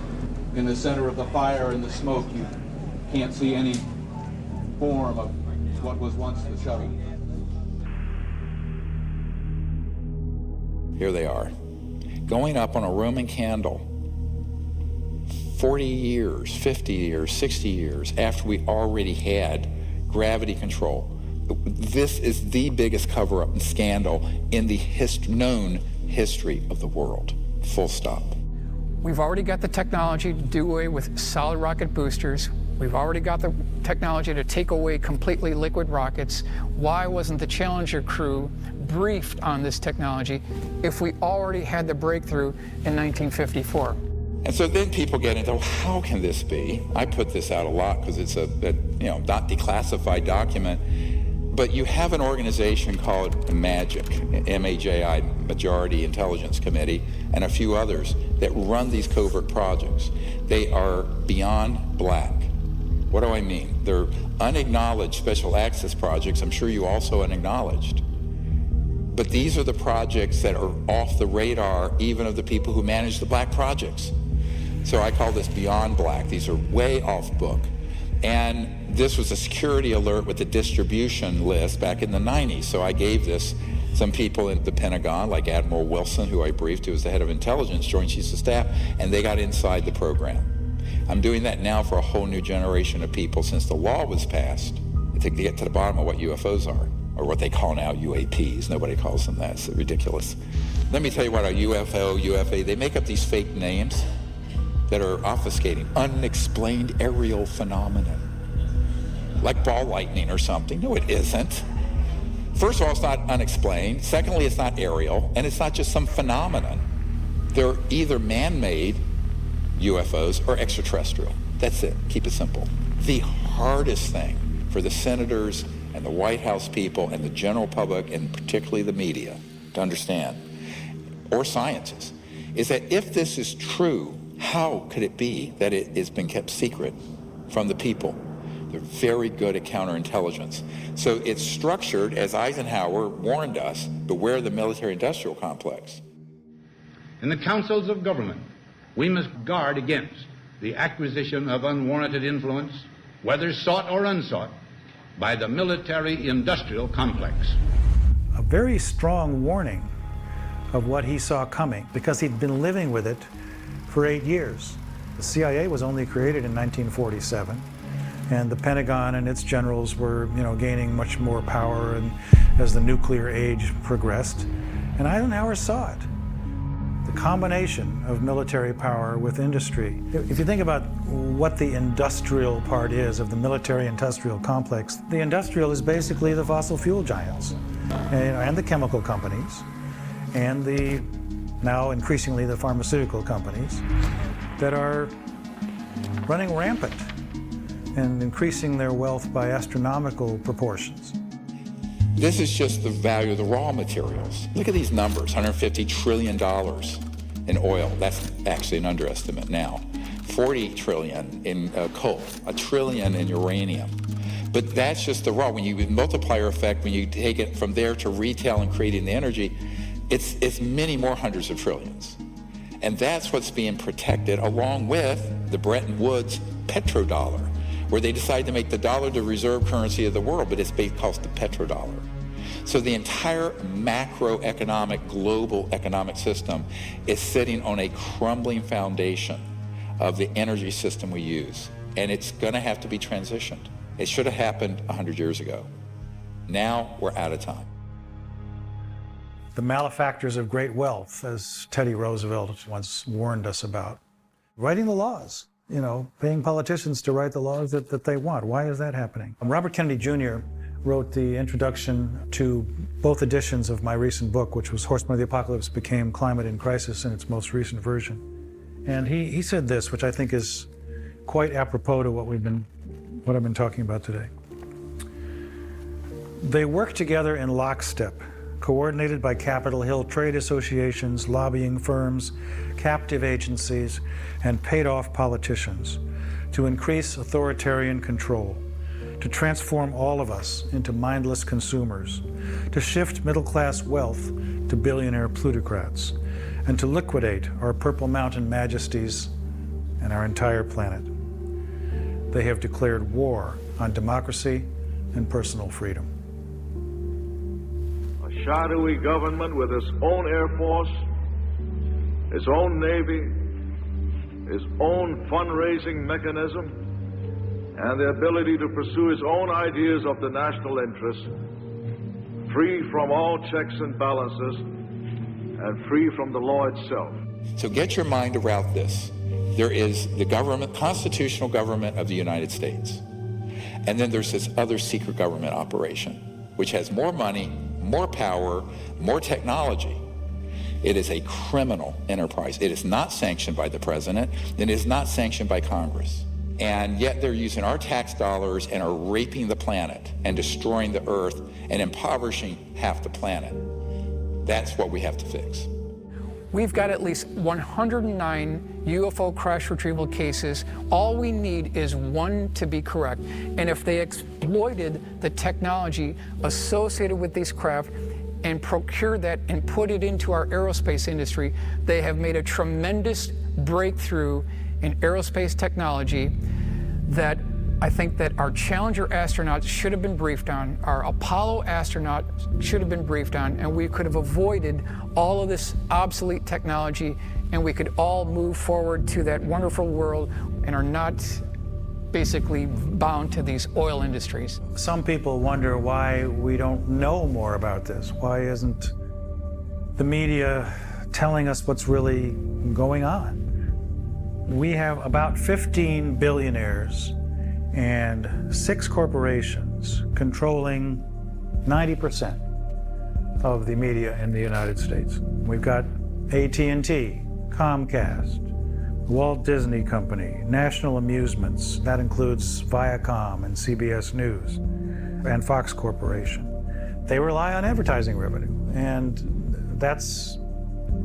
S: In the center of the fire and the smoke, you can't see any form of what was once the shuttle.
N: Here they are, going up on a Roman candle 40 years, 50 years, 60 years after we already had gravity control. This is the biggest cover-up and scandal in the known history of the world, full stop.
D: We've already got the technology to do away with solid rocket boosters. We've already got the technology to take away completely liquid rockets. Why wasn't the Challenger crew briefed on this technology if we already had the breakthrough in 1954?
N: And so then people get into, how can this be? I put this out a lot because it's a not declassified document. But you have an organization called MAGIC, M-A-J-I, Majority Intelligence Committee, and a few others that run these covert projects. They are beyond black. What do I mean? They're unacknowledged special access projects. I'm sure you also unacknowledged. But these are the projects that are off the radar, even of the people who manage the black projects. So I call this beyond black. These are way off book. And this was a security alert with the distribution list back in the 90s. So I gave this some people in the Pentagon, like Admiral Wilson, who I briefed, who was the head of intelligence, Joint Chiefs of Staff, and they got inside the program. I'm doing that now for a whole new generation of people since the law was passed to get to the bottom of what UFOs are, or what they call now UAPs. Nobody calls them that. It's ridiculous. Let me tell you what a UFO, UFA, they make up these fake names that are obfuscating. Unexplained aerial phenomenon. Like ball lightning or something. No, it isn't. First of all, it's not unexplained. Secondly, it's not aerial. And it's not just some phenomenon. They're either man-made UFOs or extraterrestrial. That's it. Keep it simple. The hardest thing for the senators and the White House people and the general public, and particularly the media, to understand, or scientists, is that if this is true, how could it be that it has been kept secret from the people? They're very good at counterintelligence. So it's structured, as Eisenhower warned us, beware the military-industrial complex.
U: In the councils of government, we must guard against the acquisition of unwarranted influence, whether sought or unsought, by the military-industrial complex.
R: A very strong warning of what he saw coming, because he'd been living with it for 8 years. The CIA was only created in 1947, and the Pentagon and its generals were, gaining much more power and as the nuclear age progressed. And Eisenhower saw it. The combination of military power with industry. If you think about what the industrial part is of the military-industrial complex, the industrial is basically the fossil fuel giants and the chemical companies and the now increasingly the pharmaceutical companies that are running rampant and increasing their wealth by astronomical proportions.
N: This is just the value of the raw materials. Look at these numbers, $150 trillion in oil. That's actually an underestimate now. 40 trillion in coal, $1 trillion in uranium. But that's just the raw. When you multiplier effect, when you take it from there to retail and creating the energy, it's many more hundreds of trillions. And that's what's being protected along with the Bretton Woods petrodollar, where they decided to make the dollar the reserve currency of the world, but it's based called the petrodollar. So the entire macroeconomic, global economic system is sitting on a crumbling foundation of the energy system we use. And it's going to have to be transitioned. It should have happened 100 years ago. Now we're out of time.
R: The malefactors of great wealth, as Teddy Roosevelt once warned us about. Writing the laws, paying politicians to write the laws that they want. Why is that happening? Robert Kennedy Jr. wrote the introduction to both editions of my recent book, which was Horsemen of the Apocalypse Became Climate in Crisis in its most recent version. And he said this, which I think is quite apropos to what I've been talking about today. They work together in lockstep, coordinated by Capitol Hill trade associations, lobbying firms, captive agencies, and paid-off politicians to increase authoritarian control, to transform all of us into mindless consumers, to shift middle-class wealth to billionaire plutocrats, and to liquidate our Purple Mountain majesties and our entire planet. They have declared war on democracy and personal freedom.
E: A shadowy government with its own Air Force, its own Navy, its own fundraising mechanism, and the ability to pursue its own ideas of the national interest, free from all checks and balances, and free from the law itself.
N: So get your mind around this. There is the government, constitutional government of the United States. And then there's this other secret government operation, which has more money, more power, more technology. It is a criminal enterprise. It is not sanctioned by the president. It is not sanctioned by Congress. And yet they're using our tax dollars and are raping the planet and destroying the earth and impoverishing half the planet. That's what we have to fix.
D: We've got at least 109 UFO crash retrieval cases. All we need is one to be correct. And if they exploited the technology associated with these craft and procured that and put it into our aerospace industry, they have made a tremendous breakthrough in aerospace technology that I think that our Challenger astronauts should have been briefed on, our Apollo astronauts should have been briefed on, and we could have avoided all of this obsolete technology, and we could all move forward to that wonderful world and are not basically bound to these oil industries.
R: Some people wonder why we don't know more about this. Why isn't the media telling us what's really going on? We have about 15 billionaires and 6 corporations controlling 90% of the media in the United States. We've got AT&T, Comcast, Walt Disney Company, National Amusements, that includes Viacom and CBS News, and Fox Corporation. They rely on advertising revenue, and that's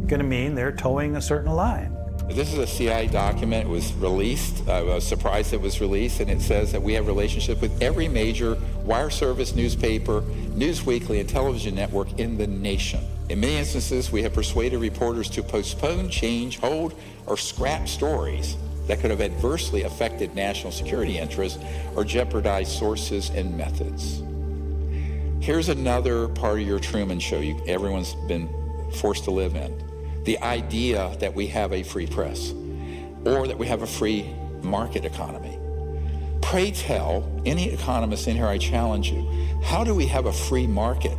R: going to mean they're towing a certain line.
N: This is a CIA document. It was released. I was surprised it was released, and it says that we have relationships with every major wire service, newspaper, news weekly, and television network in the nation. In many instances, we have persuaded reporters to postpone, change, hold, or scrap stories that could have adversely affected national security interests or jeopardized sources and methods. Here's another part of your Truman Show everyone's been forced to live in. The idea that we have a free press or that we have a free market economy. Pray tell any economist in here, I challenge you, how do we have a free market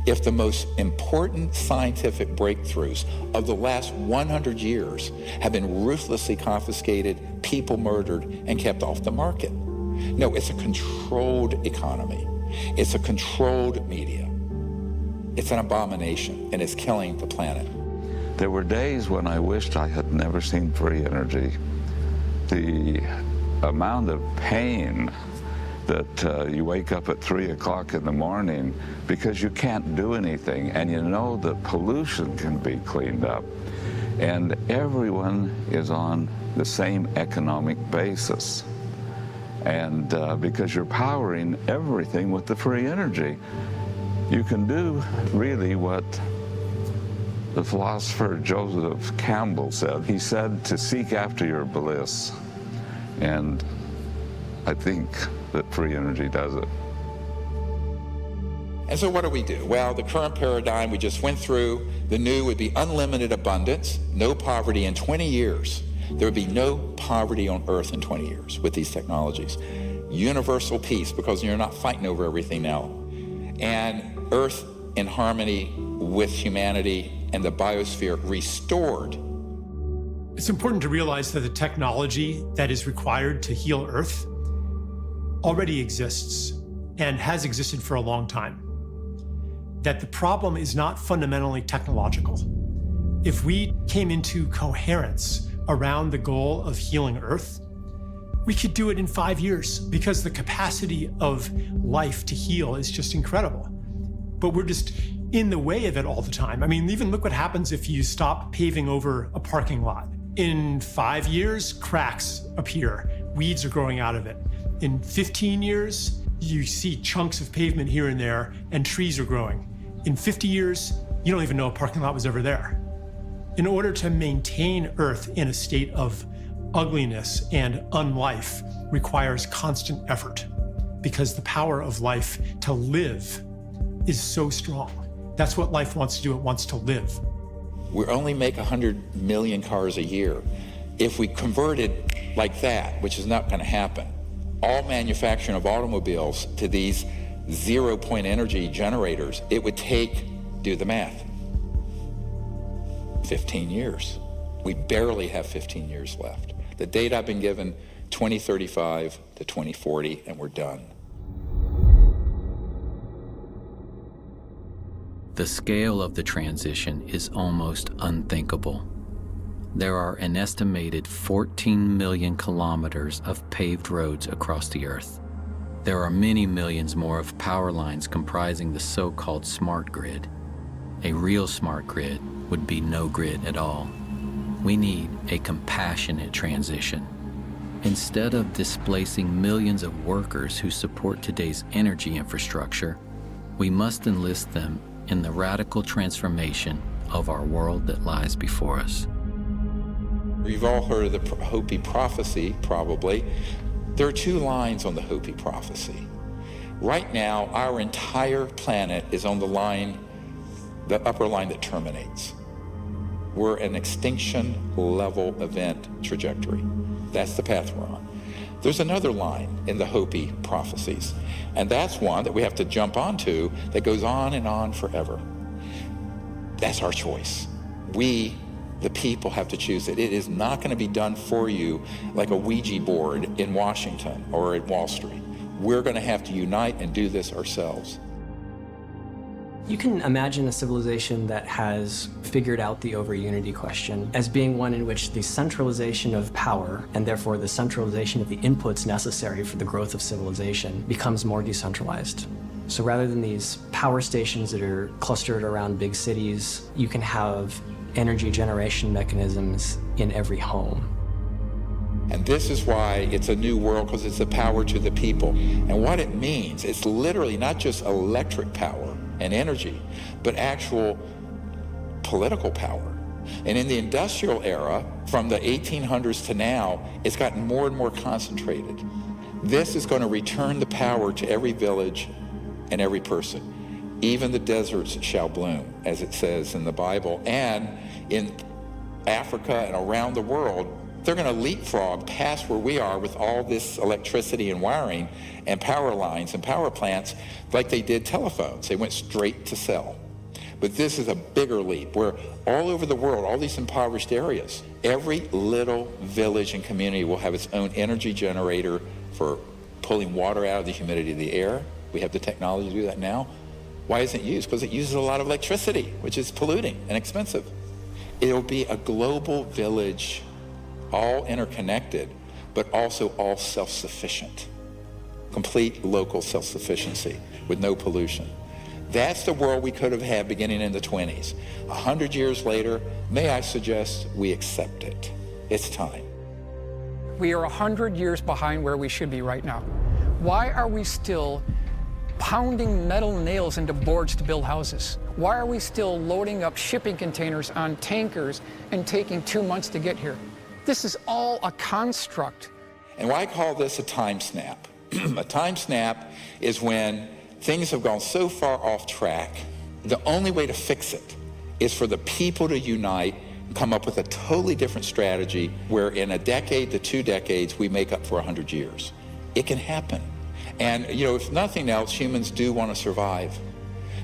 N: if the most important scientific breakthroughs of the last 100 years have been ruthlessly confiscated, people murdered, and kept off the market? No, it's a controlled economy. It's a controlled media. It's an abomination, and it's killing the planet.
M: There were days when I wished I had never seen free energy. The amount of pain that you wake up at 3 o'clock in the morning because you can't do anything, and you know that pollution can be cleaned up, and everyone is on the same economic basis. And because you're powering everything with the free energy, you can do really what the philosopher Joseph Campbell said. He said to seek after your bliss. And I think that free energy does it.
N: And so what do we do? Well, the current paradigm we just went through, the new would be unlimited abundance, no poverty in 20 years. There would be no poverty on Earth in 20 years with these technologies. Universal peace, because you're not fighting over everything now. And Earth in harmony with humanity and the biosphere restored.
J: It's important to realize that the technology that is required to heal Earth already exists and has existed for a long time. That the problem is not fundamentally technological. If we came into coherence around the goal of healing Earth, we could do it in 5 years because the capacity of life to heal is just incredible. But we're just in the way of it all the time. I mean, even look what happens if you stop paving over a parking lot. In 5 years, cracks appear, weeds are growing out of it. In 15 years, you see chunks of pavement here and there, and trees are growing. In 50 years, you don't even know a parking lot was ever there. In order to maintain Earth in a state of ugliness and unlife requires constant effort, because the power of life to live is so strong. That's what life wants to do, it wants to live.
N: We only make 100 million cars a year. If we converted like that, which is not going to happen, all manufacturing of automobiles to these zero-point energy generators, it would take, do the math, 15 years. We barely have 15 years left. The date I've been given, 2035 to 2040, and we're done.
Y: The scale of the transition is almost unthinkable. There are an estimated 14 million kilometers of paved roads across the Earth. There are many millions more of power lines comprising the so-called smart grid. A real smart grid would be no grid at all. We need a compassionate transition. Instead of displacing millions of workers who support today's energy infrastructure, we must enlist them in the radical transformation of our world that lies before us.
N: You've all heard of the Hopi prophecy, probably. There are two lines on the Hopi prophecy. Right now, our entire planet is on the line, the upper line that terminates. We're an extinction level event trajectory. That's the path we're on. There's another line in the Hopi prophecies, and that's one that we have to jump onto that goes on and on forever. That's our choice. We, the people, have to choose it. It is not going to be done for you like a Ouija board in Washington or at Wall Street. We're going to have to unite and do this ourselves.
V: You can imagine a civilization that has figured out the over-unity question as being one in which the centralization of power, and therefore the centralization of the inputs necessary for the growth of civilization, becomes more decentralized. So rather than these power stations that are clustered around big cities, you can have energy generation mechanisms in every home.
N: And this is why it's a new world, because it's the power to the people. And what it means, it's literally not just electric power and energy, but actual political power. And in the industrial era, from the 1800s to now, it's gotten more and more concentrated. This is going to return the power to every village and every person. Even the deserts shall bloom, as it says in the Bible. And in Africa and around the world, they're going to leapfrog past where we are with all this electricity and wiring and power lines and power plants like they did telephones. They went straight to cell. But this is a bigger leap where all over the world, all these impoverished areas, every little village and community will have its own energy generator for pulling water out of the humidity of the air. We have the technology to do that now. Why isn't it used? Because it uses a lot of electricity, which is polluting and expensive. It'll be a global village, all interconnected, but also all self-sufficient. Complete local self-sufficiency with no pollution. That's the world we could have had beginning in the 20s. 100 years later, may I suggest we accept it. It's time.
D: We are 100 years behind where we should be right now. Why are we still pounding metal nails into boards to build houses? Why are we still loading up shipping containers on tankers and taking 2 months to get here? This is all a construct.
N: And why I call this a time snap? A time snap is when things have gone so far off track. The only way to fix it is for the people to unite and come up with a totally different strategy where in a decade to 2 decades, we make up for 100 years. It can happen. And, you know, if nothing else, humans do want to survive.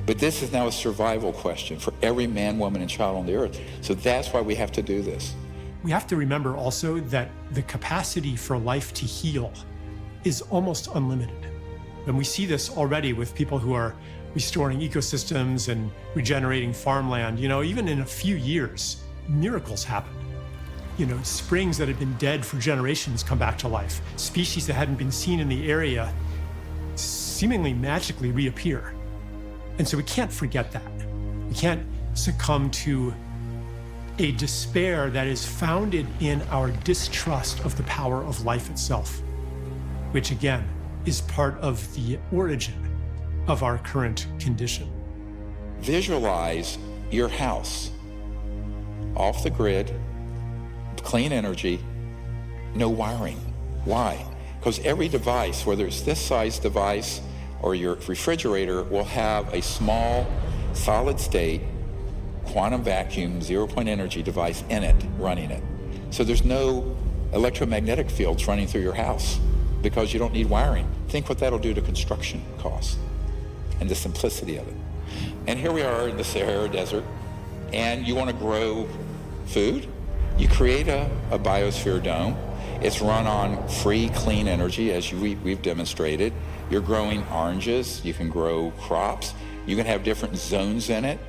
N: But this is now a survival question for every man, woman, and child on the earth. So that's why we have to do this.
J: We have to remember also that the capacity for life to heal is almost unlimited. And we see this already with people who are restoring ecosystems and regenerating farmland. You know, even in a few years, miracles happen. You know, springs that had been dead for generations come back to life. Species that hadn't been seen in the area seemingly magically reappear. And so we can't forget that. We can't succumb to a despair that is founded in our distrust of the power of life itself, which again is part of the origin of our current condition.
N: Visualize your house off the grid, clean energy, no wiring. Why? Because every device, whether it's this size device or your refrigerator, will have a small solid state quantum vacuum, 0-point energy device in it, running it. So there's no electromagnetic fields running through your house because you don't need wiring. Think what that'll do to construction costs and the simplicity of it. And here we are in the Sahara Desert, and you want to grow food? You create a biosphere dome. It's run on free, clean energy, as we've demonstrated. You're growing oranges. You can grow crops. You can have different zones in it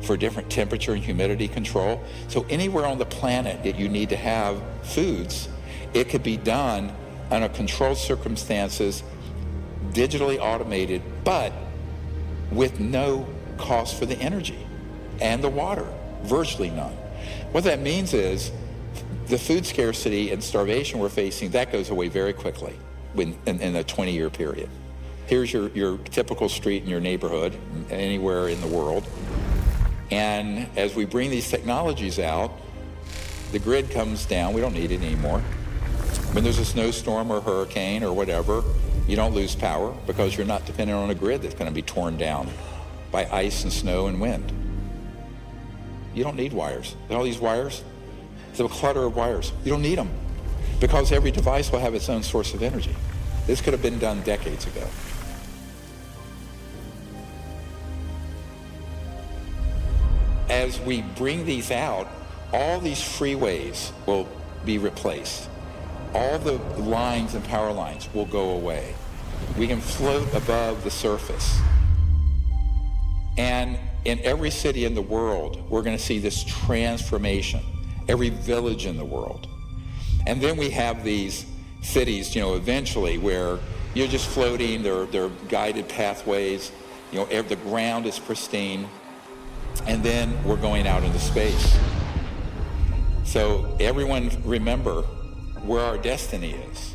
N: for different temperature and humidity control. So anywhere on the planet that you need to have foods, it could be done under controlled circumstances, digitally automated, but with no cost for the energy and the water, virtually none. What that means is the food scarcity and starvation we're facing, that goes away very quickly in a 20-year period. Here's your typical street in your neighborhood, anywhere in the world. And as we bring these technologies out, the grid comes down. We don't need it anymore. When there's a snowstorm or hurricane or whatever, you don't lose power because you're not dependent on a grid that's going to be torn down by ice and snow and wind. You don't need wires. All these wires, it's a clutter of wires. You don't need them because every device will have its own source of energy. This could have been done decades ago. As we bring these out, all these freeways will be replaced. All the lines and power lines will go away. We can float above the surface. And in every city in the world, we're going to see this transformation, every village in the world. And then we have these cities, you know, eventually where you're just floating, there are guided pathways, you know, the ground is pristine, and then we're going out into space. So everyone remember where our destiny is.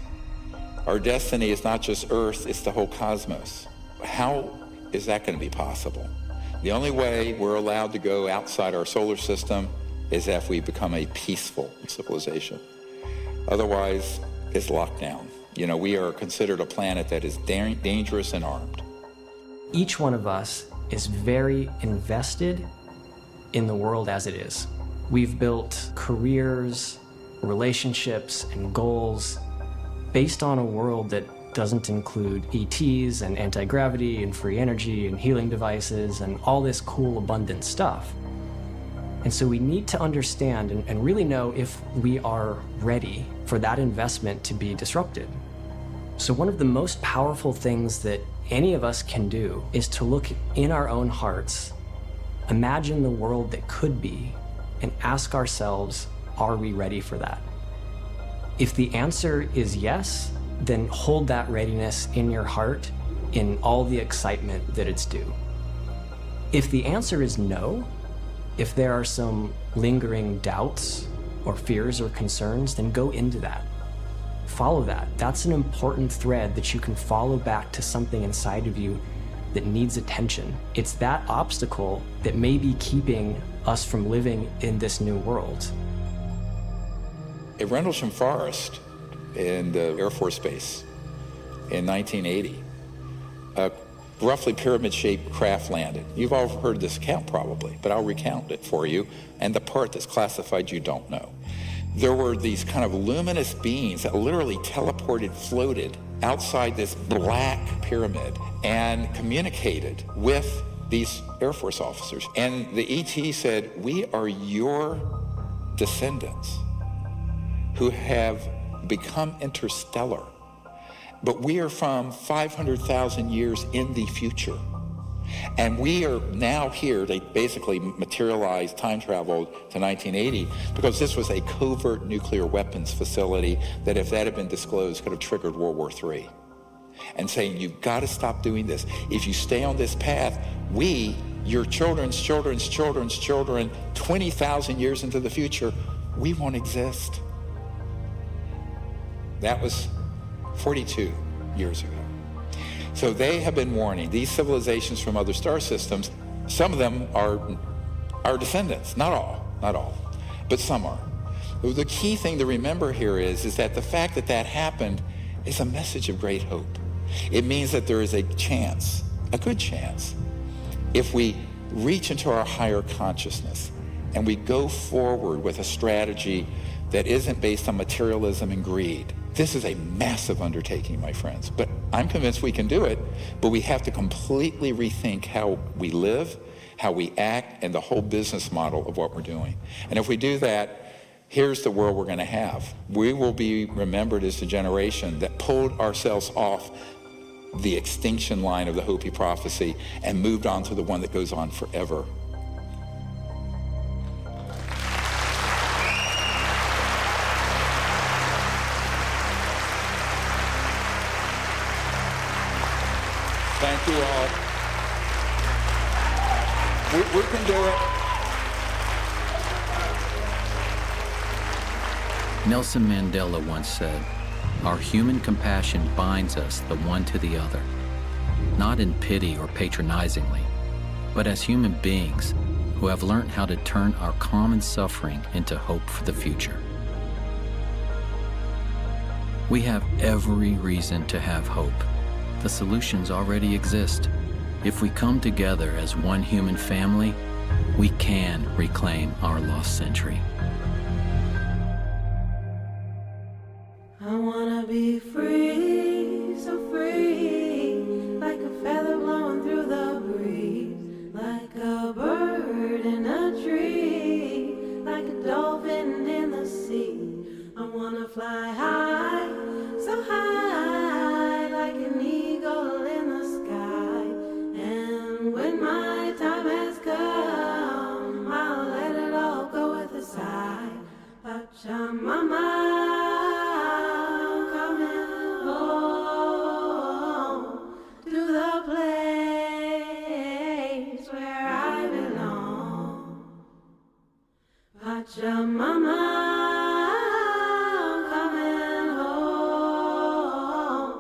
N: Our destiny is not just Earth, it's the whole cosmos. How is that going to be possible? The only way we're allowed to go outside our solar system is if we become a peaceful civilization. Otherwise, it's locked down. You know, we are considered a planet that is dangerous and armed.
V: Each one of us is very invested in the world as it is. We've built careers, relationships, and goals based on a world that doesn't include ETs and anti-gravity and free energy and healing devices and all this cool, abundant stuff. And so we need to understand and really know if we are ready for that investment to be disrupted. So one of the most powerful things that any of us can do is to look in our own hearts, imagine the world that could be, and ask ourselves, are we ready for that? If the answer is yes, then hold that readiness in your heart in all the excitement that it's due. If the answer is no, if there are some lingering doubts or fears or concerns, then go into that. Follow that. That's an important thread that you can follow back to something inside of you that needs attention. It's that obstacle that may be keeping us from living in this new world.
N: At Rendlesham Forest in the Air Force Base in 1980, a roughly pyramid-shaped craft landed. You've all heard this account probably, but I'll recount it for you, and the part that's classified you don't know. There were these kind of luminous beings that literally teleported, floated outside this black pyramid and communicated with these Air Force officers. And the ET said, we are your descendants who have become interstellar, but we are from 500,000 years in the future. And we are now here. They basically materialized, time traveled to 1980 because this was a covert nuclear weapons facility that, if that had been disclosed, could have triggered World War III. And saying, you've got to stop doing this. If you stay on this path, we, your children's children's children's children, 20,000 years into the future, we won't exist. That was 42 years ago. So they have been warning these civilizations from other star systems. Some of them are our descendants, not all, but some are. The key thing to remember here is that the fact that that happened is a message of great hope. It means that there is a chance, a good chance, if we reach into our higher consciousness and we go forward with a strategy that isn't based on materialism and greed. This is a massive undertaking, my friends, but I'm convinced we can do it, but we have to completely rethink how we live, how we act, and the whole business model of what we're doing. And if we do that, here's the world we're going to have. We will be remembered as the generation that pulled ourselves off the extinction line of the Hopi prophecy and moved on to the one that goes on forever. Thank you all. We can do it.
Y: Nelson Mandela once said, "Our human compassion binds us the one to the other, not in pity or patronizingly, but as human beings who have learned how to turn our common suffering into hope for the future." We have every reason to have hope. The solutions already exist. If we come together as one human family, we can reclaim our lost century.
K: I wanna be free, so free, like a feather blowing through the breeze, like a bird in a tree, like a dolphin in the sea. I wanna fly high, so high, like an eagle in the sky. And when my time has come, I'll let it all go with a sigh. Pachamama. Pachamama, coming home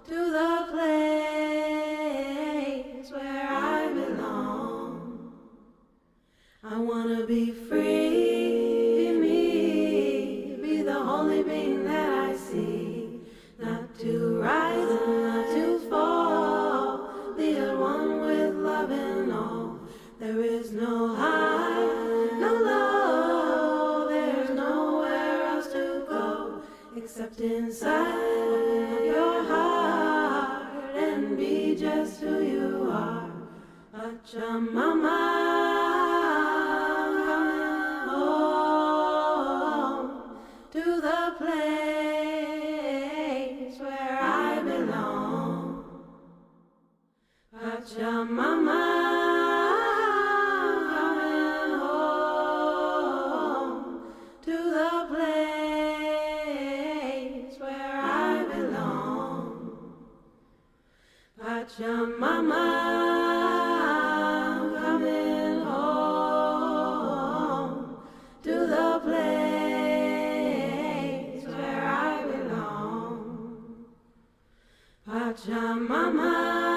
K: to the place where I belong. I wanna be free, be me, be the only being that I see, not to rise and not to fall, be at one with love and all. There is no high, no low, except inside, open up your heart and be just who you are. Pachamama, coming home to the place where I belong. Pachamama. Pachamama, coming home to the place where I belong. Pachamama.